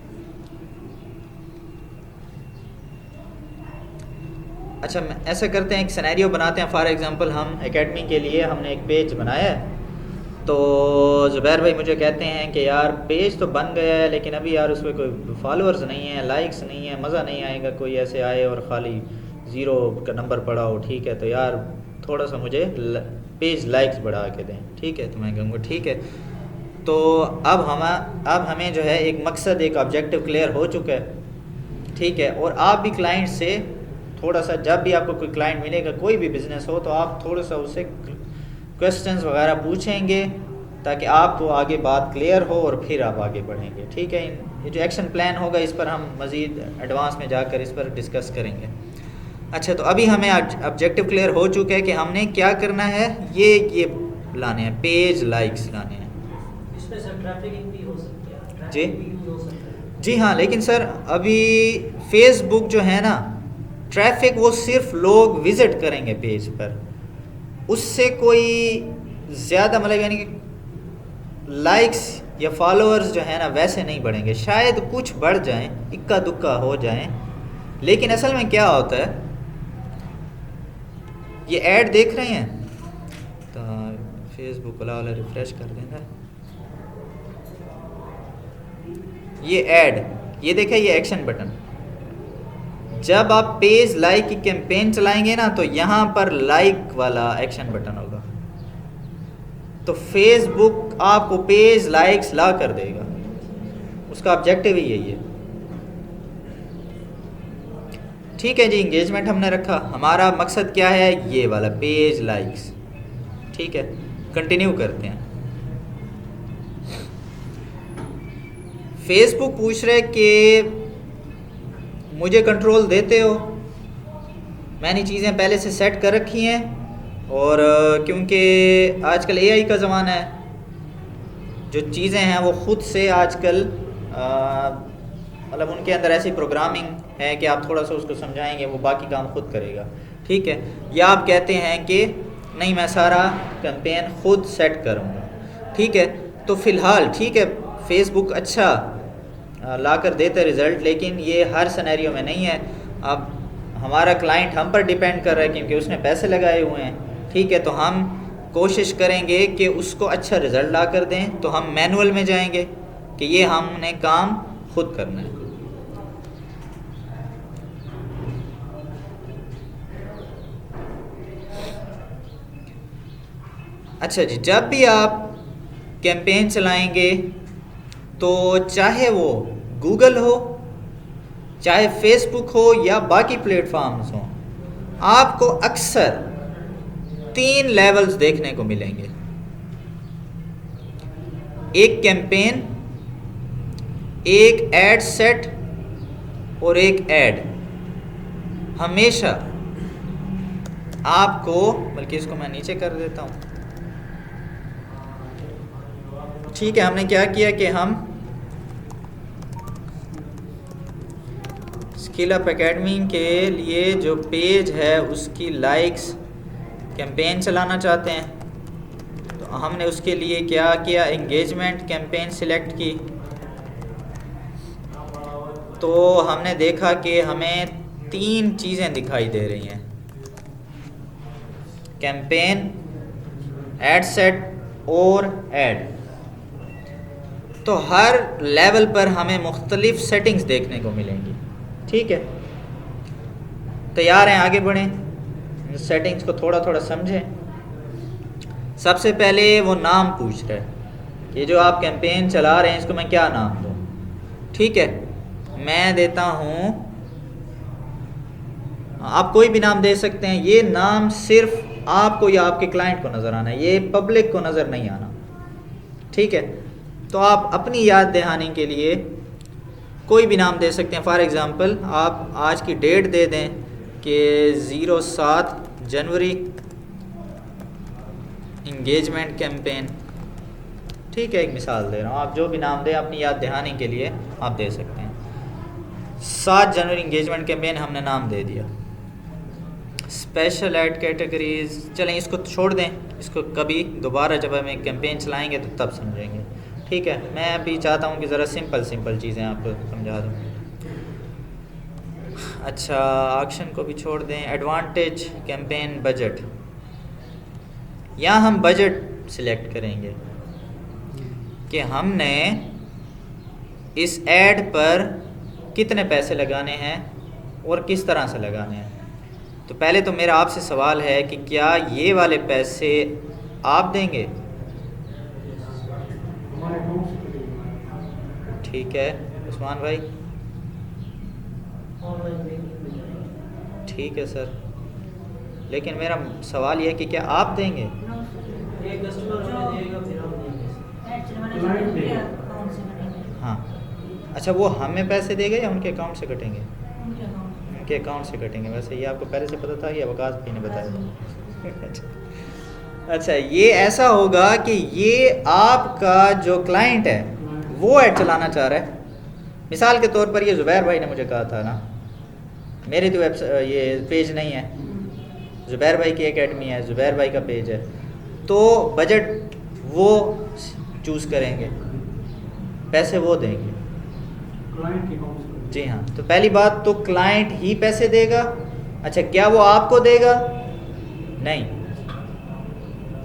अच्छा, ऐसा करते हैं, एक सिनेरियो बनाते हैं। फॉर एग्जांपल हम एकेडमी के लिए हमने एक पेज बनाया है, तो ज़ुबैर भाई मुझे कहते हैं कि यार पेज तो बन गया है, लेकिन अभी यार उस पर कोई फॉलोअर्स नहीं है, लाइक्स नहीं है, मज़ा नहीं आएगा कोई ऐसे आए और ख़ाली 0 का नंबर पड़ा हो, ठीक है। तो यार थोड़ा सा मुझे पेज लाइक्स बढ़ा के दें, ठीक है। तो मैं कहूँगा ठीक है। तो अब हमें जो है एक मकसद, एक ऑब्जेक्टिव क्लियर हो चुका है, ठीक है। और आप भी क्लाइंट से थोड़ा सा, जब भी आपको कोई क्लाइंट मिलेगा, कोई भी बिज़नेस हो, तो आप थोड़ा सा उससे क्वेश्चंस वगैरह पूछेंगे ताकि आपको आगे बात क्लियर हो और फिर आप आगे बढ़ेंगे, ठीक है। ये जो एक्शन प्लान होगा इस पर हम मज़ीद एडवांस में जाकर इस पर डिस्कस करेंगे। अच्छा, तो अभी हमें ऑब्जेक्टिव क्लियर हो चुका है कि हमने क्या करना है, ये लाने हैं, पेज लाइक्स लाने हैं। इसमें सर ट्रैफिकिंग भी हो सकती है, जी भी हो सकता है। जी हाँ, लेकिन सर अभी फेसबुक जो है ना, ट्रैफिक वो सिर्फ लोग विज़िट करेंगे पेज पर, उससे कोई ज़्यादा मतलब यानी कि लाइक्स या फॉलोअर्स जो है ना वैसे नहीं बढ़ेंगे, शायद कुछ बढ़ जाएं, इक्का दुक्का हो जाएं। लेकिन असल में क्या होता है, ये ऐड देख रहे हैं, तो फेसबुक वाला रिफ्रेश कर देना, ये ऐड, ये देखें, ये एक्शन बटन। जब आप पेज लाइक की कैंपेन चलाएंगे ना, तो यहाँ पर लाइक वाला एक्शन बटन होगा, तो फेसबुक आपको पेज लाइक्स ला कर देगा, उसका ऑब्जेक्टिव ही यही है। ठीक है जी, इंगेजमेंट हमने रखा, हमारा मकसद क्या है, ये वाला पेज लाइक्स। ठीक है, कंटिन्यू करते हैं। फेसबुक पूछ रहे कि मुझे कंट्रोल देते हो, मैंने चीज़ें पहले से सेट कर रखी हैं, और क्योंकि आजकल एआई का ज़माना है, जो चीज़ें हैं वो ख़ुद से आजकल मतलब उनके अंदर ऐसी प्रोग्रामिंग है कि आप थोड़ा सा उसको समझाएंगे वो बाकी काम खुद करेगा। ठीक है, या आप कहते हैं कि नहीं मैं सारा कैंपेन खुद सेट करूँगा। ठीक है, तो फ़िलहाल ठीक है फेसबुक अच्छा ला कर देता है रिज़ल्ट, लेकिन ये हर सिनेरियो में नहीं है। अब हमारा क्लाइंट हम पर डिपेंड कर रहा है क्योंकि उसने पैसे लगाए हुए हैं। ठीक है, तो हम कोशिश करेंगे कि उसको अच्छा रिज़ल्ट ला कर दें, तो हम मैनुअल में जाएंगे कि ये हमने काम खुद करना है। अच्छा जी, जब भी आप कैंपेन चलाएंगे तो चाहे वो गूगल हो, चाहे फेसबुक हो या बाकी प्लेटफॉर्म्स हों, आपको अक्सर 3 लेवल्स देखने को मिलेंगे। एक कैंपेन, एक एड सेट और एक एड। हमेशा आपको, बल्कि इसको मैं नीचे कर देता हूँ। ठीक है, हमने क्या किया कि हम स्किल अप एकेडमी के लिए जो पेज है उसकी लाइक्स कैंपेन चलाना चाहते हैं, तो हमने उसके लिए क्या किया, एंगेजमेंट कैंपेन सिलेक्ट की। तो हमने देखा कि हमें 3 चीज़ें दिखाई दे रही हैं, कैंपेन, एड सेट और एड। तो हर लेवल पर हमें मुख्तलिफ सेटिंग्स देखने को मिलेंगी। ठीक है, तैयार हैं, आगे बढ़ें, सेटिंग्स को थोड़ा थोड़ा समझें। सबसे पहले वो नाम पूछ रहा है कि जो आप कैंपेन चला रहे हैं इसको मैं क्या नाम दूँ। ठीक है, मैं देता हूँ, आप कोई भी नाम दे सकते हैं, ये नाम सिर्फ आपको या आपके क्लाइंट को नज़र आना है, ये पब्लिक को नज़र नहीं आना। ठीक है, तो आप अपनी याद दहानी के लिए कोई भी नाम दे सकते हैं। फॉर एग्ज़ाम्पल आप आज की डेट दे दें कि 07 जनवरी इंगेजमेंट कैंपेन। ठीक है, एक मिसाल दे रहा हूँ, आप जो भी नाम दें अपनी याद दहानी के लिए आप दे सकते हैं। 7 जनवरी इंगेजमेंट कैंपेन हमने नाम दे दिया। स्पेशल ऐड कैटेगरीज, चलें इसको छोड़ दें, इसको कभी दोबारा जब हम एक कैंपेन चलाएंगे तो तब समझेंगे। ठीक है, मैं अभी चाहता हूँ कि ज़रा सिंपल चीज़ें आपको समझा दूँ। अच्छा, ऑक्शन को भी छोड़ दें, एडवांटेज कैंपेन बजट, यहाँ हम बजट सिलेक्ट करेंगे कि हमने इस ऐड पर कितने पैसे लगाने हैं और किस तरह से लगाने हैं। तो पहले तो मेरा आपसे सवाल है कि क्या ये वाले पैसे आप देंगे? ठीक है उस्मान भाई, ठीक है सर, लेकिन मेरा सवाल यह है कि क्या आप देंगे? हाँ, अच्छा, वो हमें पैसे देगा या उनके अकाउंट से कटेंगे? उनके अकाउंट से कटेंगे। वैसे ये आपको पहले से पता था या वकास भाई ने बताया? अच्छा, ये ऐसा होगा कि ये आपका जो क्लाइंट है वो ऐड चलाना चाह रहा है। मिसाल के तौर पर ये ज़ुबैर भाई ने मुझे कहा था ना, मेरी तो ये पेज नहीं है, ज़ुबैर भाई की एकेडमी है, ज़ुबैर भाई का पेज है, तो बजट वो चूज़ करेंगे, पैसे वो देंगे। जी हाँ, तो पहली बात तो क्लाइंट ही पैसे देगा। अच्छा, क्या वो आपको देगा? नहीं,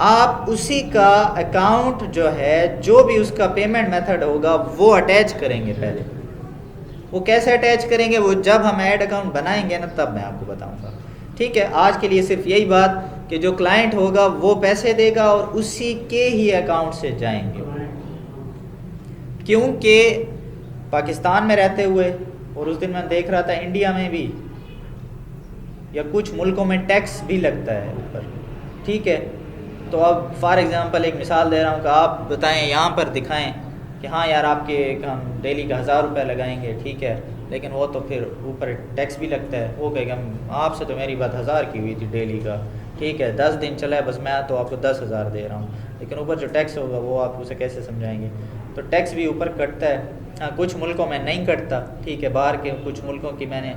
आप उसी का अकाउंट जो है, जो भी उसका पेमेंट मेथड होगा वो अटैच करेंगे। पहले वो कैसे अटैच करेंगे, वो जब हम ऐड अकाउंट बनाएंगे ना तब मैं आपको बताऊंगा। ठीक है, आज के लिए सिर्फ यही बात कि जो क्लाइंट होगा वो पैसे देगा और उसी के ही अकाउंट से जाएंगे, क्योंकि पाकिस्तान में रहते हुए, और उस दिन मैं देख रहा था इंडिया में भी या कुछ मुल्कों में टैक्स भी लगता है ऊपर, ठीक है। तो अब फॉर एग्ज़ाम्पल एक मिसाल दे रहा हूँ कि आप बताएं, यहाँ पर दिखाएं कि हाँ यार आपके हम डेली का 1000 रुपये लगाएंगे, ठीक है, लेकिन वो तो फिर ऊपर टैक्स भी लगता है। वो कहेगा आपसे तो मेरी बात 1000 की हुई थी डेली का, ठीक है, 10 दिन चला है बस, मैं तो आपको 10,000 दे रहा हूँ, लेकिन ऊपर जो टैक्स होगा वो आप उसे कैसे समझाएंगे। तो टैक्स भी ऊपर कटता है। हाँ, कुछ मुल्कों में नहीं कटता, ठीक है, बाहर के कुछ मुल्कों की मैंने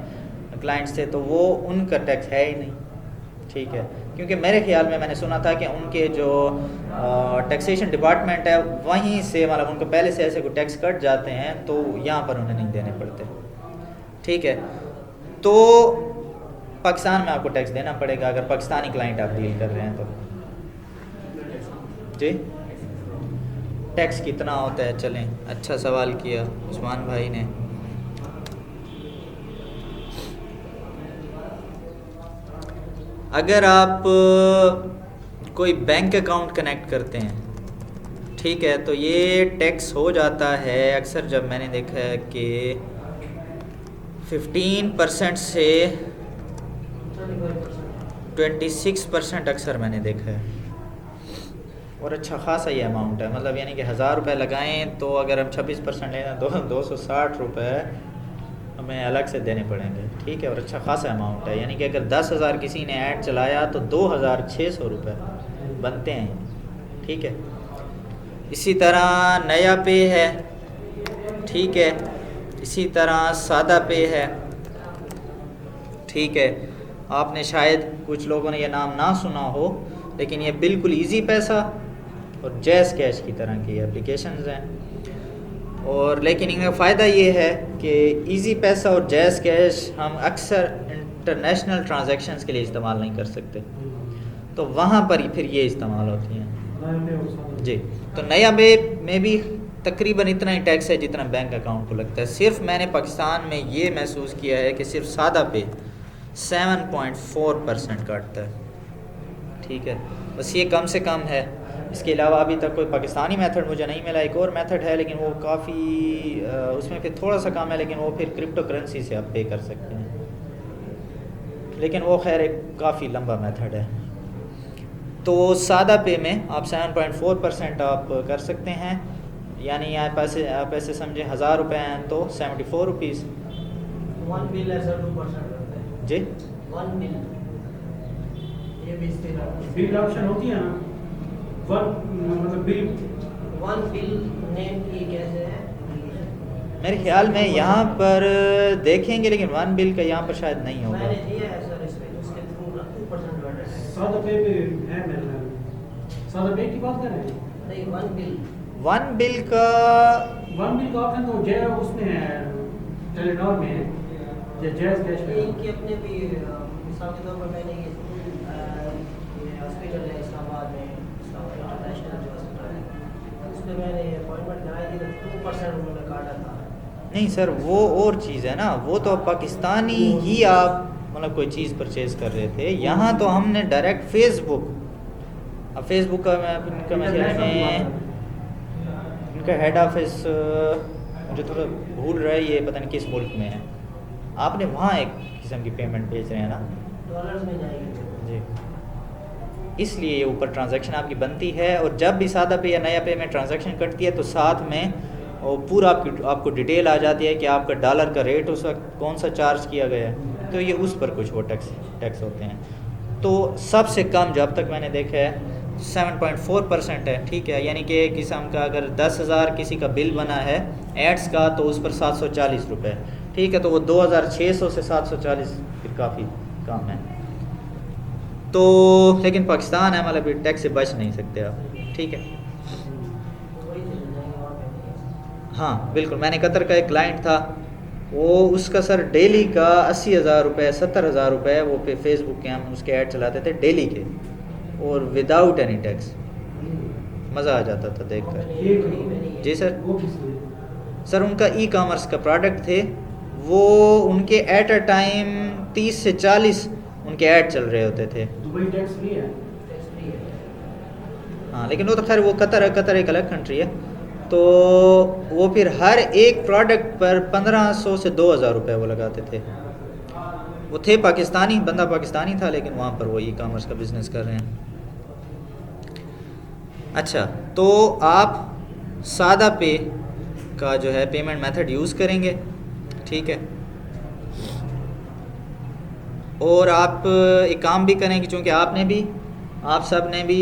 क्लाइंट्स थे तो वो उनका टैक्स है ही नहीं, ठीक है, क्योंकि मेरे ख्याल में मैंने सुना था कि उनके जो टैक्सेशन डिपार्टमेंट है वहीं से मतलब उनको पहले से ऐसे कोई टैक्स कट जाते हैं तो यहाँ पर उन्हें नहीं देने पड़ते, ठीक है। तो पाकिस्तान में आपको टैक्स देना पड़ेगा अगर पाकिस्तानी क्लाइंट आप डील कर रहे हैं तो। जी, टैक्स कितना होता है? चलें, अच्छा सवाल किया उस्मान भाई ने। अगर आप कोई बैंक अकाउंट कनेक्ट करते हैं, ठीक है, तो ये टैक्स हो जाता है अक्सर, जब मैंने देखा है कि 15% से 26% अक्सर मैंने देखा है, और अच्छा खासा ये अमाउंट है, मतलब यानी कि 1000 रुपये लगाएं तो अगर हम 26% लें तो 260 रुपये हमें अलग से देने पड़ेंगे, ठीक है, और अच्छा खासा अमाउंट है। यानी कि अगर 10,000 किसी ने ऐड चलाया तो 2600 रुपये बनते हैं, ठीक है। इसी तरह नया पे है, ठीक है, इसी तरह सादा पे है, ठीक है। आपने शायद कुछ लोगों ने यह नाम ना सुना हो, लेकिन ये बिल्कुल इजी पैसा और जैज़ कैश की तरह की एप्लीकेशंस हैं, और लेकिन इनका फ़ायदा ये है कि इजी पैसा और जैज़ कैश हम अक्सर इंटरनेशनल ट्रांजैक्शंस के लिए इस्तेमाल नहीं कर सकते, तो वहाँ पर ही फिर ये इस्तेमाल होती हैं जी। तो नया पे में भी तकरीबन इतना ही टैक्स है जितना बैंक अकाउंट को लगता है। सिर्फ मैंने पाकिस्तान में ये महसूस किया है कि सिर्फ सादा पे 7.4% काटता है, ठीक है, बस ये कम से कम है। इसके अलावा अभी तक कोई पाकिस्तानी मेथड मुझे नहीं मिला। एक और मेथड है लेकिन वो काफ़ी उसमें फिर थोड़ा सा कम है, लेकिन वो फिर क्रिप्टो करेंसी से आप पे कर सकते हैं, लेकिन वो खैर एक काफ़ी लंबा मेथड है। तो सादा पे में आप 7.4% आप कर सकते हैं, यानी आप ऐसे समझें 1000 रुपये हैं तो 74 रुपीज़। 1 बिल ऐसा 2% रहता है जी, 1 बिल ये भी बिल ऑप्शन होती है ना, मतलब बिल 1 बिल नेम की कैसे है मेरे ख्याल में यहाँ पर देखेंगे, लेकिन 1 बिल का यहाँ पर शायद नहीं होगा। मैंने दिया है सर, इसमें उसके थ्रू 2% बढ़ रहा है। सादा पे है मेरे में, सादा पे की बात कर रहे हैं नहीं, 1 बिल 1 बिल का ऑप्शन तो जय उसमें है, टेलीनॉर में है, जैज़ कैश में इनकी अपने भी मिसाल के तौर पर मैंने ये हॉस्पिटल है इस्लामाबाद में, इंटरनेशनल जो हॉस्पिटल है, उसमें मैंने अपॉइंटमेंट कराई थी तो 2% उन्होंने काटा था। नहीं सर, वो और चीज़ है ना, वो तो पाकिस्तानी ही आप मतलब कोई चीज़ परचेज़ कर रहे थे। यहाँ तो हमने डायरेक्ट फेसबुक, अब फेसबुक का इनका मैसेज में इनका हेड ऑफिस मुझे थोड़ा भूल रहा है, ये पता नहीं किस मुल्क में है, आपने वहाँ एक किस्म की पेमेंट भेज रहे हैं ना, डॉलर्स में जाएगी जी, इसलिए ये ऊपर ट्रांजैक्शन आपकी बनती है। और जब भी सादा पे या नया पे में ट्रांजैक्शन कटती है तो साथ में वो पूरा आपको डिटेल आ जाती है कि आपका डॉलर का रेट उस वक्त कौन सा चार्ज किया गया है, तो ये उस पर कुछ वो टैक्स होते हैं। तो सबसे कम जो अब तक मैंने देखा है 7.4% है, ठीक है, यानी कि एक किस्म का अगर 10,000 किसी का बिल बना है एड्स का तो उस पर 740 रुपये, ठीक है, तो वो 2600 से 740 फिर काफ़ी कम है। तो लेकिन पाकिस्तान है, मतलब टैक्स से बच नहीं सकते आप, ठीक है। हाँ बिल्कुल, मैंने कतर का एक क्लाइंट था, वो उसका सर डेली का 80,000 रुपये 70,000 रुपये वो पे फेसबुक के हम उसके ऐड चलाते थे डेली के, और विदाउट एनी टैक्स, मज़ा आ जाता था देख कर। जी सर उनका ई कॉमर्स का प्रोडक्ट थे वो, उनके एट अ टाइम 30 से 40 उनके ऐड चल रहे होते थे। दुबई टैक्स फ्री है। हाँ, लेकिन वो तो खैर वो कतर एक अलग कंट्री है। तो वो फिर हर एक प्रोडक्ट पर 1500 से 2000 रुपये वो लगाते थे। वो थे पाकिस्तानी, बंदा पाकिस्तानी था, लेकिन वहाँ पर वो ई कॉमर्स का बिज़नेस कर रहे हैं। अच्छा, तो आप सादा पे का जो है पेमेंट मेथड यूज़ करेंगे, ठीक है। और आप एक काम भी करेंगे, चूँकि आप सब ने भी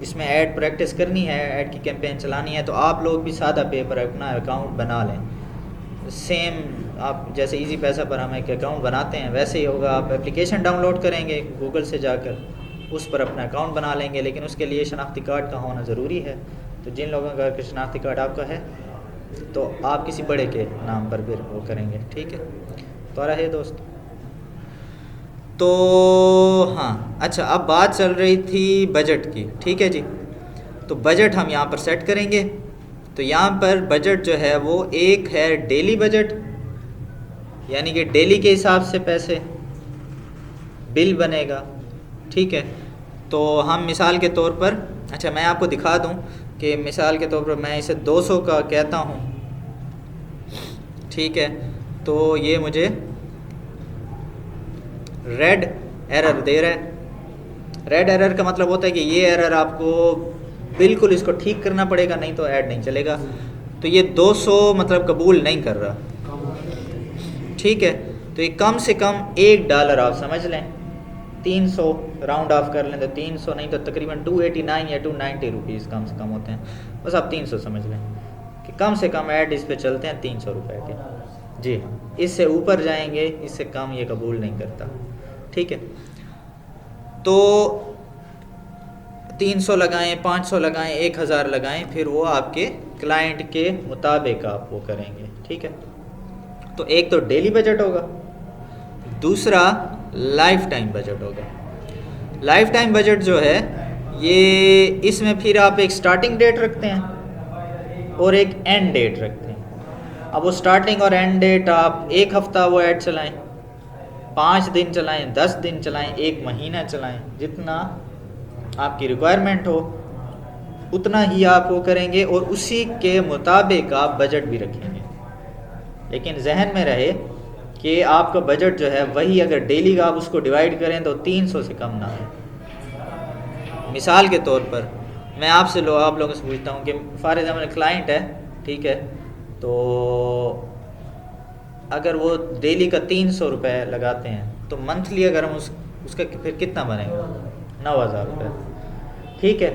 इसमें ऐड प्रैक्टिस करनी है, ऐड की कैंपेन चलानी है, तो आप लोग भी सादा पे पर अपना अकाउंट बना लें। सेम आप जैसे इजी पैसा पर हम एक अकाउंट बनाते हैं वैसे ही होगा। आप एप्लीकेशन डाउनलोड करेंगे गूगल से जाकर, उस पर अपना अकाउंट बना लेंगे, लेकिन उसके लिए शनाख्ती कार्ड का होना ज़रूरी है। तो जिन लोगों का शनाख्ती कार्ड आपका है तो आप किसी बड़े के नाम पर फिर वो करेंगे, ठीक है। तो आ रहा है दोस्त। तो हाँ, अच्छा, अब बात चल रही थी बजट की, ठीक है जी। तो बजट हम यहाँ पर सेट करेंगे। तो यहाँ पर बजट जो है वो एक है डेली बजट, यानी कि डेली के हिसाब से पैसे बिल बनेगा, ठीक है। तो हम मिसाल के तौर पर, अच्छा मैं आपको दिखा दूँ कि मिसाल के तौर पर मैं इसे 200 का कहता हूँ, ठीक है। तो ये मुझे रेड एरर दे रहा है। रेड एरर का मतलब होता है कि ये एरर आपको बिल्कुल इसको ठीक करना पड़ेगा, नहीं तो ऐड नहीं चलेगा। तो ये 200 मतलब कबूल नहीं कर रहा, ठीक है। तो ये कम से कम $1 आप समझ लें, 300 राउंड ऑफ कर लें तो 300, नहीं तो तकरीबन 289 या 290 रुपीज़ कम से कम होते हैं। बस आप 300 समझ लें कि कम से कम ऐड इस पे चलते हैं 300 रुपये के। जी हाँ, इससे ऊपर जाएंगे, इससे कम ये कबूल नहीं करता, ठीक है। तो 300 लगाएं, 500 लगाएं, 1000 लगाएं, फिर वो आपके क्लाइंट के मुताबिक आप वो करेंगे, ठीक है। तो एक तो डेली बजट होगा, दूसरा लाइफ टाइम बजट होगा। लाइफ टाइम बजट जो है ये, इसमें फिर आप एक स्टार्टिंग डेट रखते हैं और एक एंड डेट रखते हैं। अब वो स्टार्टिंग और एंड डेट आप 1 हफ्ता वो ऐड चलाएं, 5 दिन चलाएं, 10 दिन चलाएं, 1 महीना चलाएं, जितना आपकी रिक्वायरमेंट हो उतना ही आप वो करेंगे और उसी के मुताबिक आप बजट भी रखेंगे। लेकिन जहन में रहे कि आपका बजट जो है वही, अगर डेली का आप उसको डिवाइड करें तो 300 से कम ना है। मिसाल के तौर पर मैं आप लोगों से पूछता हूँ कि फॉर एग्जाम्पल क्लाइंट है, ठीक है। तो अगर वो डेली का 300 रुपये लगाते हैं तो मंथली अगर हम उसका फिर कितना बनेगा, 9000 रुपये, ठीक है।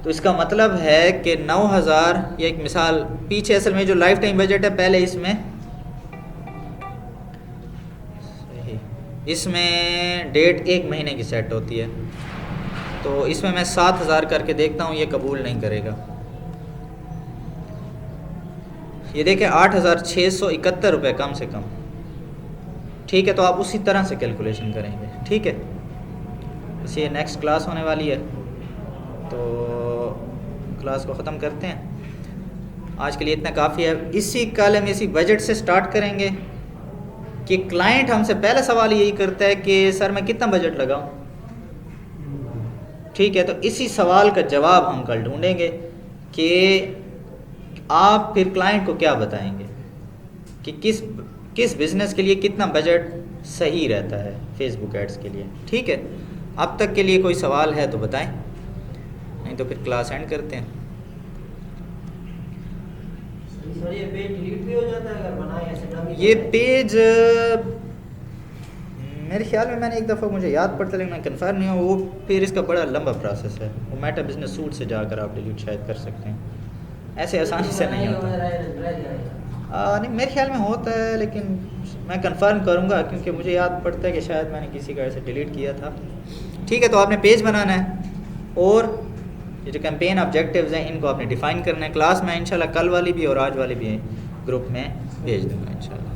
तो इसका मतलब है कि 9000, या एक मिसाल पीछे असल में जो लाइफ टाइम बजट है, पहले इसमें डेट 1 महीने की सेट होती है। तो इसमें मैं 7000 करके देखता हूँ, ये कबूल नहीं करेगा। ये देखें 8671 रुपये कम से कम, ठीक है। तो आप उसी तरह से कैलकुलेशन करेंगे, ठीक है। बस ये नेक्स्ट क्लास होने वाली है, तो क्लास को ख़त्म करते हैं। आज के लिए इतना काफ़ी है। इसी कॉलम इसी बजट से स्टार्ट करेंगे कि क्लाइंट हमसे पहला सवाल यही करता है कि सर मैं कितना बजट लगाऊं, ठीक है। तो इसी सवाल का जवाब हम कल ढूंढेंगे कि आप फिर क्लाइंट को क्या बताएंगे कि किस बिज़नेस के लिए कितना बजट सही रहता है फेसबुक एड्स के लिए, ठीक है। अब तक के लिए कोई सवाल है तो बताएं, नहीं तो फिर क्लास एंड करते हैं। ये पेज डिलीट भी हो जाता है अगर बनाए ऐसे डमी? ये पेज मेरे ख्याल में मैंने एक दफ़ा, मुझे याद पड़ता लेकिन मैं कंफर्म नहीं हूँ, वो फिर इसका बड़ा लंबा प्रोसेस है। वो मेटा बिजनेस सूट से जाकर आप डिलीट शायद कर सकते हैं, ऐसे आसानी से नहीं होता। नहीं, मेरे ख्याल में होता है, लेकिन मैं कंफर्म करूँगा क्योंकि मुझे याद पड़ता है कि शायद मैंने किसी का ऐसे डिलीट किया था, ठीक है। तो आपने पेज बनाना है और ये जो कैंपेन ऑब्जेक्टिव्स हैं इनको आपने डिफ़ाइन करना है। क्लास में इंशाल्लाह कल वाली भी और आज वाली भी ग्रुप में भेज दूँगा इंशाल्लाह।